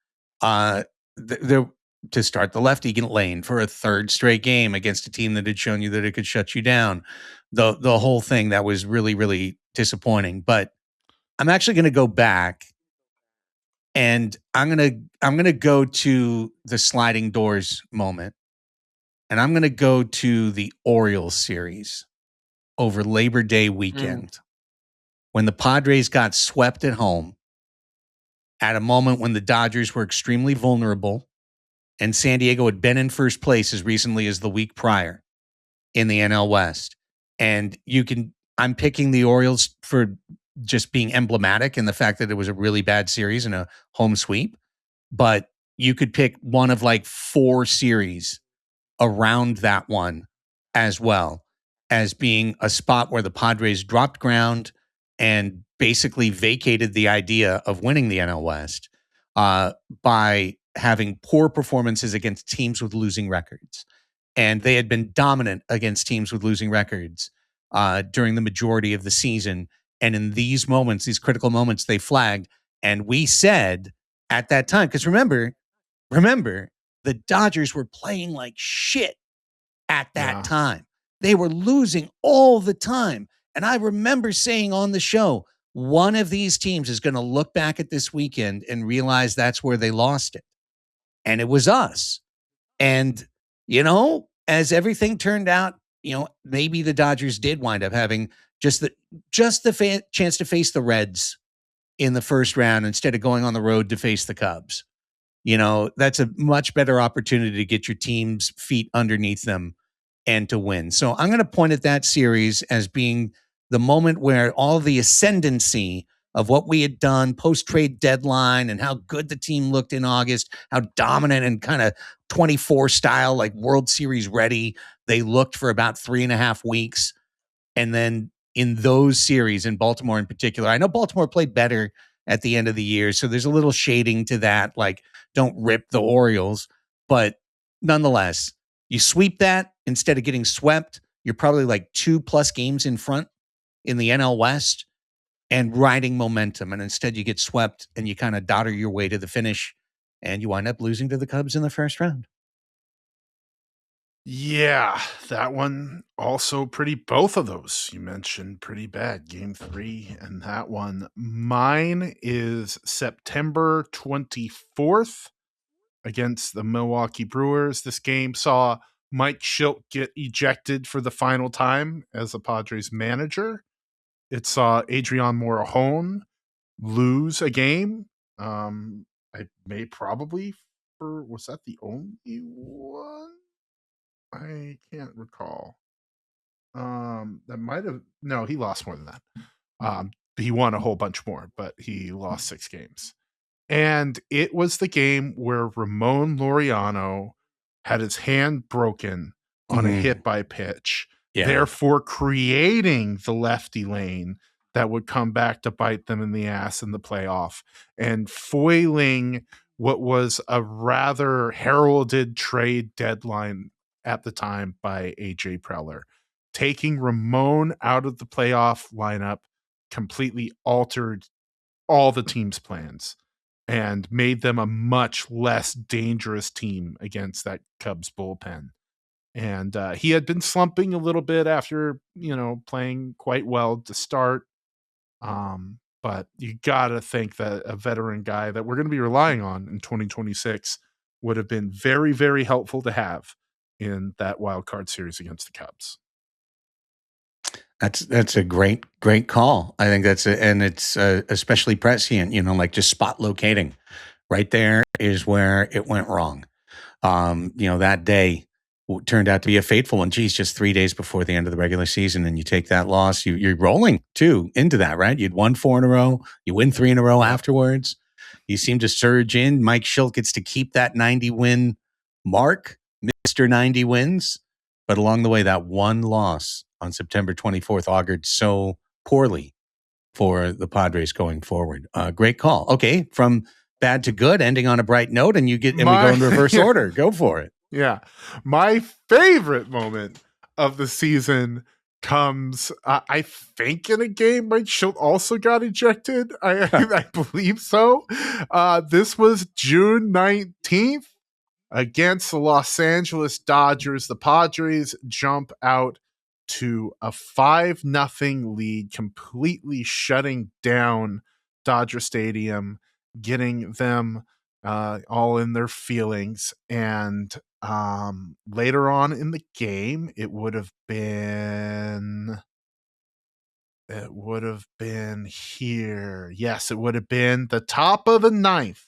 To start the lefty lane for a third straight game against a team that had shown you that it could shut you down. The whole thing, that was really, really disappointing. But I'm actually going to go back and I'm going to go to the sliding doors moment. And I'm going to go to the Orioles series over Labor Day weekend when the Padres got swept at home at a moment when the Dodgers were extremely vulnerable and San Diego had been in first place as recently as the week prior in the NL West. And I'm picking the Orioles for just being emblematic in the fact that it was a really bad series and a home sweep. But you could pick one of like 4 series around that one as well. as being a spot where the Padres dropped ground and basically vacated the idea of winning the NL West by having poor performances against teams with losing records. And they had been dominant against teams with losing records during the majority of the season. And in these moments, these critical moments, they flagged. And we said at that time, because remember, the Dodgers were playing like shit at that time. They were losing all the time. And I remember saying on the show, one of these teams is going to look back at this weekend and realize that's where they lost it. And it was us. And, as everything turned out, maybe the Dodgers did wind up having just the chance to face the Reds in the first round instead of going on the road to face the Cubs. That's a much better opportunity to get your team's feet underneath them and to win. So I'm going to point at that series as being the moment where all the ascendancy of what we had done post-trade deadline and how good the team looked in August, how dominant and kind of 24 style, like World Series ready they looked for about 3.5 weeks. And then in those series, in Baltimore in particular, I know Baltimore played better at the end of the year, so there's a little shading to that, like don't rip the Orioles. But nonetheless, you sweep that instead of getting swept, you're probably like 2+ games in front in the NL West and riding momentum. And instead you get swept and you kind of dodder your way to the finish and you wind up losing to the Cubs in the first round. Yeah, that one also both of those you mentioned pretty bad. Game 3 and that one. Mine is September 24th against the Milwaukee Brewers. This game saw Mike Shildt get ejected for the final time as the Padres manager. It saw Adrian Morejon lose a game. Was that the only one? I can't recall. That might have, no, he lost more than that. He won a whole bunch more, but he lost 6 games. And it was the game where Ramon Laureano had his hand broken on a hit by pitch, therefore creating the lefty lane that would come back to bite them in the ass in the playoff and foiling what was a rather heralded trade deadline at the time by AJ Preller. Taking Ramon out of the playoff lineup completely altered all the team's plans and made them a much less dangerous team against that Cubs bullpen. And he had been slumping a little bit after, playing quite well to start. But you got to think that a veteran guy that we're going to be relying on in 2026 would have been very, very helpful to have in that wild card series against the Cubs. That's a great call. I think and it's especially prescient, like just spot locating right there is where it went wrong. That day turned out to be a fateful one. Geez, just 3 days before the end of the regular season, and you take that loss, you're rolling too into that, right? You'd won 4 in a row, you win 3 in a row afterwards. You seem to surge in. Mike Shildt gets to keep that 90 win mark, Mr. 90 wins. But along the way, that one loss on September 24th augured so poorly for the Padres going forward. Great call. Okay, from bad to good, ending on a bright note, and we go in reverse order. Go for it. Yeah. My favorite moment of the season comes, I think, in a game Mike Shildt also got ejected. I believe so. This was June 19th. Against the Los Angeles Dodgers. The Padres jump out to a 5-0 lead, completely shutting down Dodger Stadium, getting them all in their feelings. And later on in the game, it would have been here. Yes, it would have been the top of the 9th.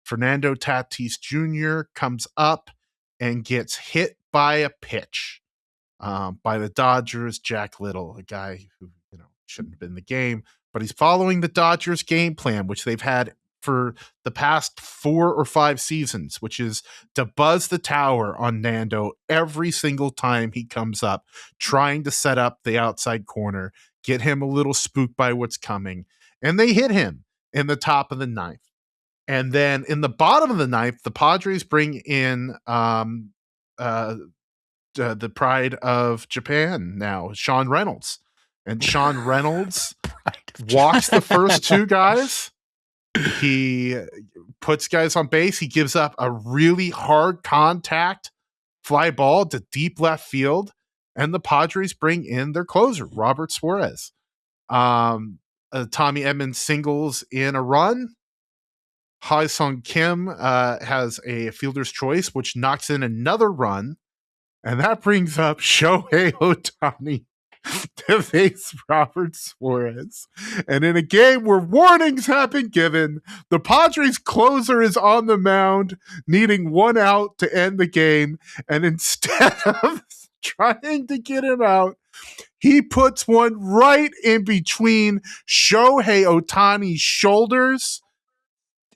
Fernando Tatis Jr. comes up and gets hit by a pitch by the Dodgers. Jack Little, a guy who shouldn't have been in the game, but he's following the Dodgers game plan, which they've had for the past 4 or 5 seasons, which is to buzz the tower on Nando every single time he comes up, trying to set up the outside corner, get him a little spooked by what's coming. And they hit him in the top of the ninth. And then in the bottom of the ninth, the Padres bring in the pride of Japan now, Sean Reynolds. And Sean Reynolds walks the first 2 guys. He puts guys on base. He gives up a really hard contact fly ball to deep left field. And the Padres bring in their closer, Robert Suarez. Tommy Edman singles in a run. Ha-Sung Kim has a fielder's choice, which knocks in another run. And that brings up Shohei Ohtani to face Robert Suarez. And in a game where warnings have been given, the Padres closer is on the mound, needing 1 out to end the game. And instead of trying to get him out, he puts one right in between Shohei Ohtani's shoulders,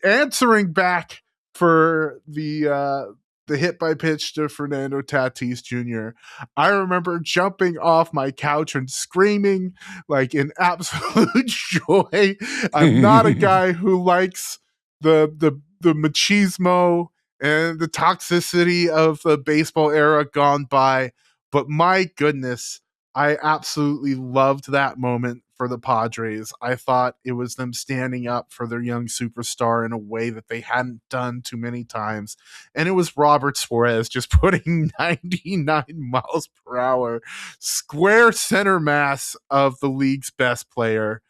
answering back for the hit by pitch to Fernando Tatis Jr. I remember jumping off my couch and screaming like in absolute joy. I'm not a guy who likes the machismo and the toxicity of the baseball era gone by, but my goodness, I absolutely loved that moment for the Padres. I thought it was them standing up for their young superstar in a way that they hadn't done too many times. And it was Robert Suarez just putting 99 miles per hour square center mass of the league's best player.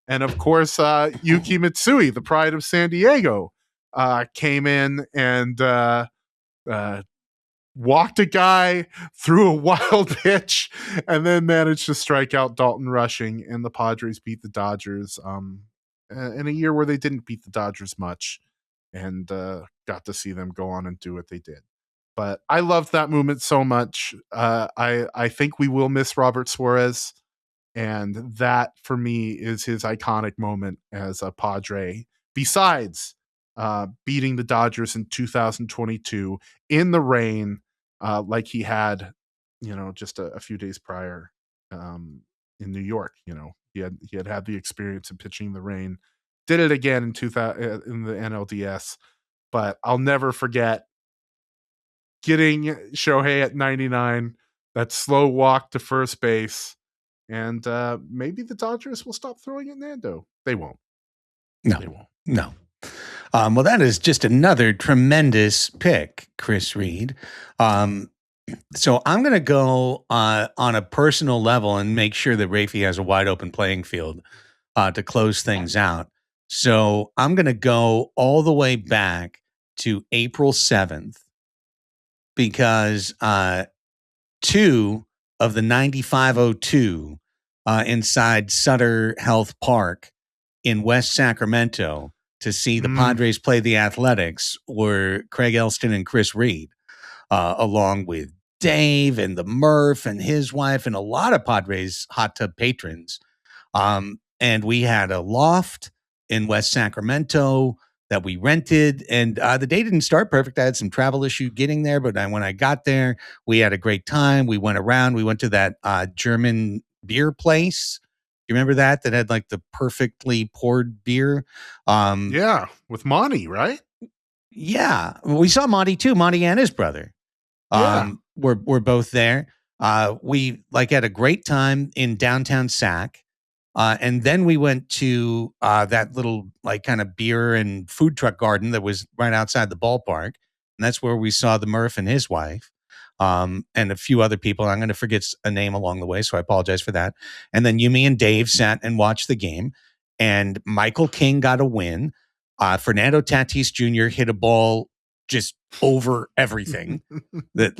And of course, Yuki Mitsui, the pride of San Diego, came in and walked a guy, threw a wild pitch, and then managed to strike out Dalton Rushing, and the Padres beat the Dodgers in a year where they didn't beat the Dodgers much, and got to see them go on and do what they did. But I loved that moment so much. I think we will miss Robert Suarez, and that, for me, is his iconic moment as a Padre, besides beating the Dodgers in 2022 in the rain, like he had, just a few days prior in New York. He had the experience of pitching in the rain. Did it again in 2000 in the NLDS, but I'll never forget getting Shohei at 99, that slow walk to first base, and maybe the Dodgers will stop throwing at Nando. They won't. No, they won't. No. Well, that is just another tremendous pick, Chris Reed. So I'm going to go on a personal level and make sure that Raphie has a wide open playing field to close things out. So I'm going to go all the way back to April 7th because 2 of the 9502 inside Sutter Health Park in West Sacramento to see the Padres play the Athletics were Craig Elsten and Chris Reed, along with Dave and the Murph and his wife and a lot of Padres hot tub patrons. And we had a loft in West Sacramento that we rented, and the day didn't start perfect. I had some travel issue getting there, but when I got there, we had a great time. We went around. We went to that German beer place. You remember that had like the perfectly poured beer? Yeah, with Monty, right? Yeah, we saw Monty too. Monty and his brother. We're both there. We had a great time in downtown Sac, and then we went to that little kind of beer and food truck garden that was right outside the ballpark, and that's where we saw the Murph and his wife. And a few other people. I'm going to forget a name along the way, so I apologize for that. And then Yumi and Dave sat and watched the game, and Michael King got a win. Fernando Tatis Jr. hit a ball just over everything that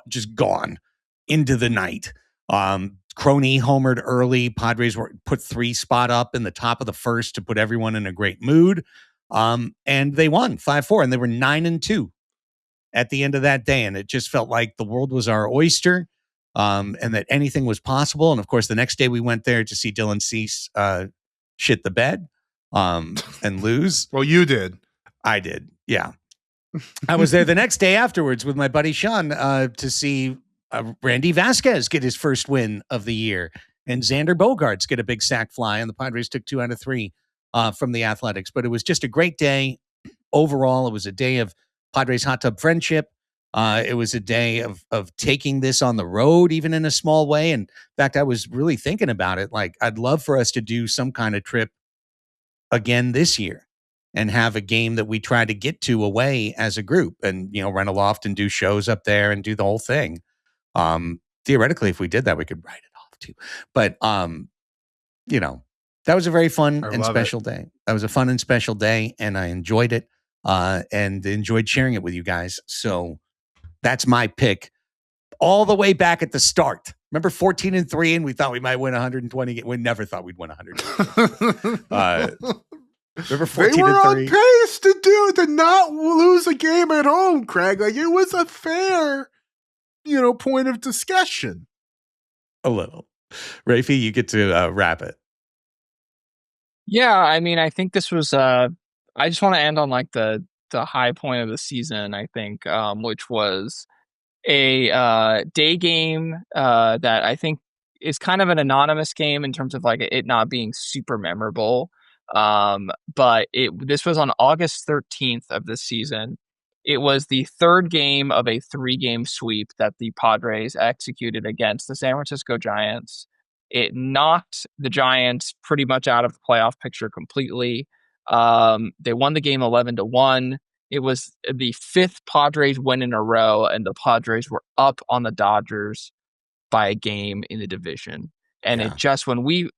just gone into the night. Crony homered early. Padres put 3 spot up in the top of the first to put everyone in a great mood. And they won 5-4, and they were 9-2. At the end of that day, and it just felt like the world was our oyster, and that anything was possible. And of course, the next day we went there to see Dylan Cease shit the bed, and lose. Well, you did. I did. Yeah. I was there the next day afterwards with my buddy Sean to see Randy Vasquez get his first win of the year and Xander Bogaerts get a big sack fly, and the Padres took 2 out of 3 from the Athletics. But it was just a great day. Overall, it was a day of Padres hot tub friendship. It was a day of taking this on the road, even in a small way. And in fact, I was really thinking about it. Like, I'd love for us to do some kind of trip again this year and have a game that we try to get to away as a group and, rent a loft and do shows up there and do the whole thing. Theoretically, if we did that, we could write it off too. But, that was a very fun and special day. That was a fun and special day, and I enjoyed it and enjoyed sharing it with you guys. So that's my pick all the way back at the start. Remember 14-3, and we thought we might win 120. We never thought we'd win 120. Remember 14-3? They were on pace to not lose a game at home, Craig. Like, it was a fair, point of discussion. A little. Raphie, you get to wrap it. Yeah, I mean, I think this was. I just want to end on like the high point of the season. I think, which was a day game that I think is kind of an anonymous game in terms of like it not being super memorable. But this was on August 13th of this season. It was the third game of a 3-game sweep that the Padres executed against the San Francisco Giants. It knocked the Giants pretty much out of the playoff picture completely. They won the game 11-1. It was the 5th Padres win in a row, and the Padres were up on the Dodgers by a game in the division. And it just, when we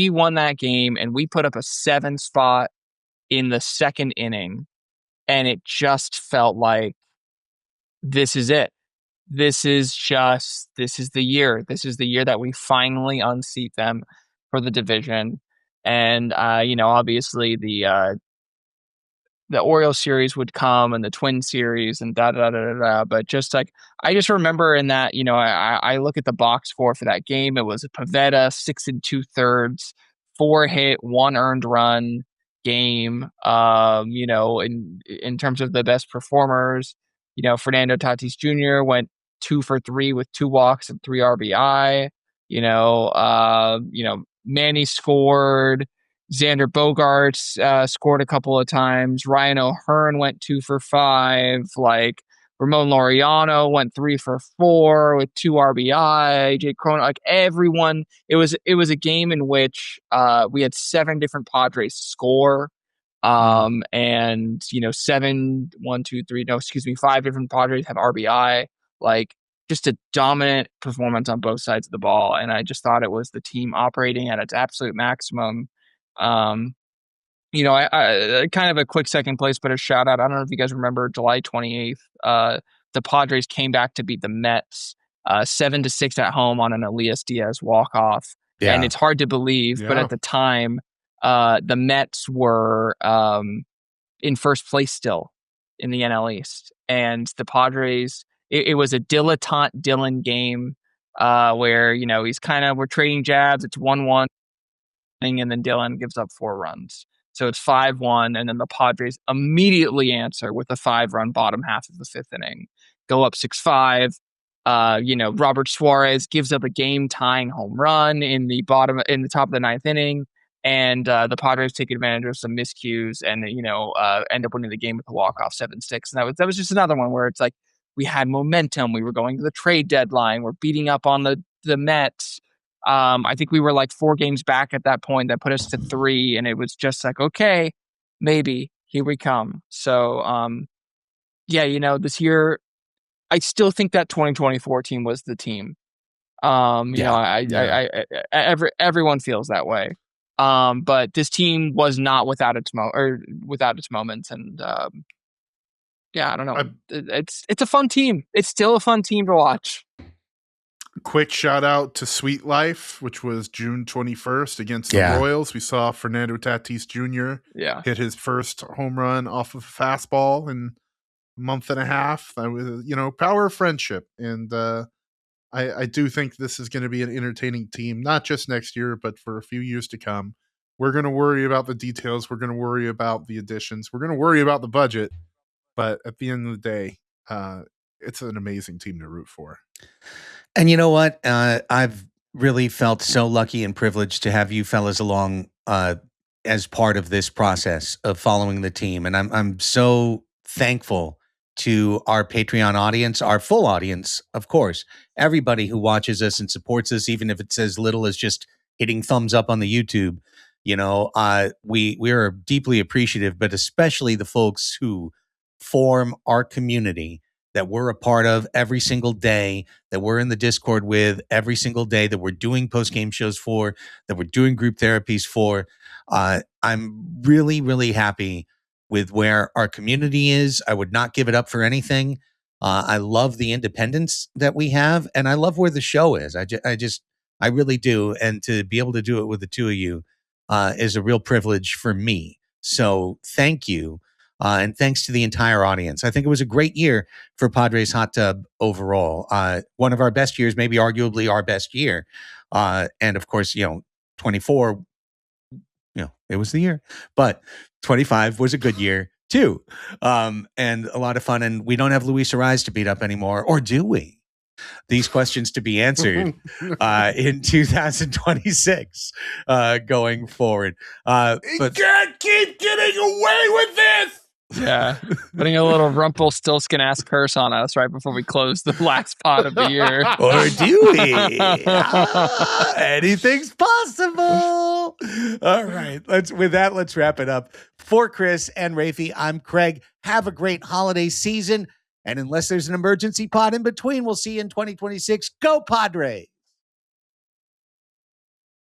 won that game and we put up a 7 spot in the second inning, and it just felt like this is it. This is the year. This is the year that we finally unseat them for the division. And, obviously the Orioles series would come and the Twin series and But just like, I just remember in that, I look at the box score for that game. It was a Pavetta 6 2/3, 4 hit, 1 earned run game. In terms of the best performers, Fernando Tatis Jr. went 2 for 3 with 2 walks and 3 RBI. Manny scored. Xander Bogaerts scored a couple of times. Ryan O'Hearn went 2 for 5. Like, Ramon Laureano went 3 for 4 with 2 RBI. Jake Cronenworth, like everyone. It was a game in which we had 7 different Padres score. And 5 different Padres have RBI. Like, just a dominant performance on both sides of the ball. And I just thought it was the team operating at its absolute maximum. I kind of a quick second place, but a shout out. I don't know if you guys remember July 28th. The Padres came back to beat the Mets 7-6 at home on an Elias Diaz walk-off. Yeah. And it's hard to believe, but at the time, the Mets were in first place still in the NL East. And the Padres, it was a dilettante Dylan game where, we're trading jabs. It's 1-1. And then Dylan gives up 4 runs. So it's 5-1, and then the Padres immediately answer with a 5-run bottom half of the 5th inning. Go up 6-5. Robert Suarez gives up a game-tying home run in the top of the 9th inning, and the Padres take advantage of some miscues and end up winning the game with a walk-off 7-6. And that was just another one where it's like we had momentum. We were going to the trade deadline. We're beating up on the Mets. I think we were like 4 games back at that point. That put us to 3, and it was just like, okay, maybe here we come. So, this year, I still think that 2024 team was the team. Everyone feels that way. But this team was not without its moments, and I don't know. It's a fun team. It's still a fun team to watch. Quick shout out to Sweet Life, which was June 21st against the Royals. We saw Fernando Tatis Jr. Hit his first home run off of a fastball in a month and a half. That was, power of friendship. And I do think this is going to be an entertaining team, not just next year, but for a few years to come. We're going to worry about the details. We're going to worry about the additions. We're going to worry about the budget. But at the end of the day, it's an amazing team to root for. And you know what? I've really felt so lucky and privileged to have you fellas along as part of this process of following the team. And I'm so thankful to our Patreon audience, our full audience, of course, everybody who watches us and supports us, even if it's as little as just hitting thumbs up on the YouTube. You know, we are deeply appreciative, but especially the folks who form our community that we're a part of every single day, that we're in the Discord with every single day, that we're doing post-game shows for, that we're doing group therapies for. I'm really, really happy with where our community is. I would not give it up for anything. I love the independence that we have, and I love where the show is. I really do. And to be able to do it with the two of you is a real privilege for me. So thank you. And thanks to the entire audience. I think it was a great year for Padres Hot Tub overall. One of our best years, maybe arguably our best year. And of course, 24, it was the year. But 25 was a good year too. And a lot of fun. And we don't have Luis Ariz to beat up anymore, or do we? These questions to be answered in 2026 going forward. But can't keep getting away with this. Yeah, putting a little Rumpelstiltskin-ass curse on us right before we close the last pod of the year. Or do we? Anything's possible. All right, let's wrap it up. For Chris and Raphie, I'm Craig. Have a great holiday season. And unless there's an emergency pod in between, we'll see you in 2026. Go Padres!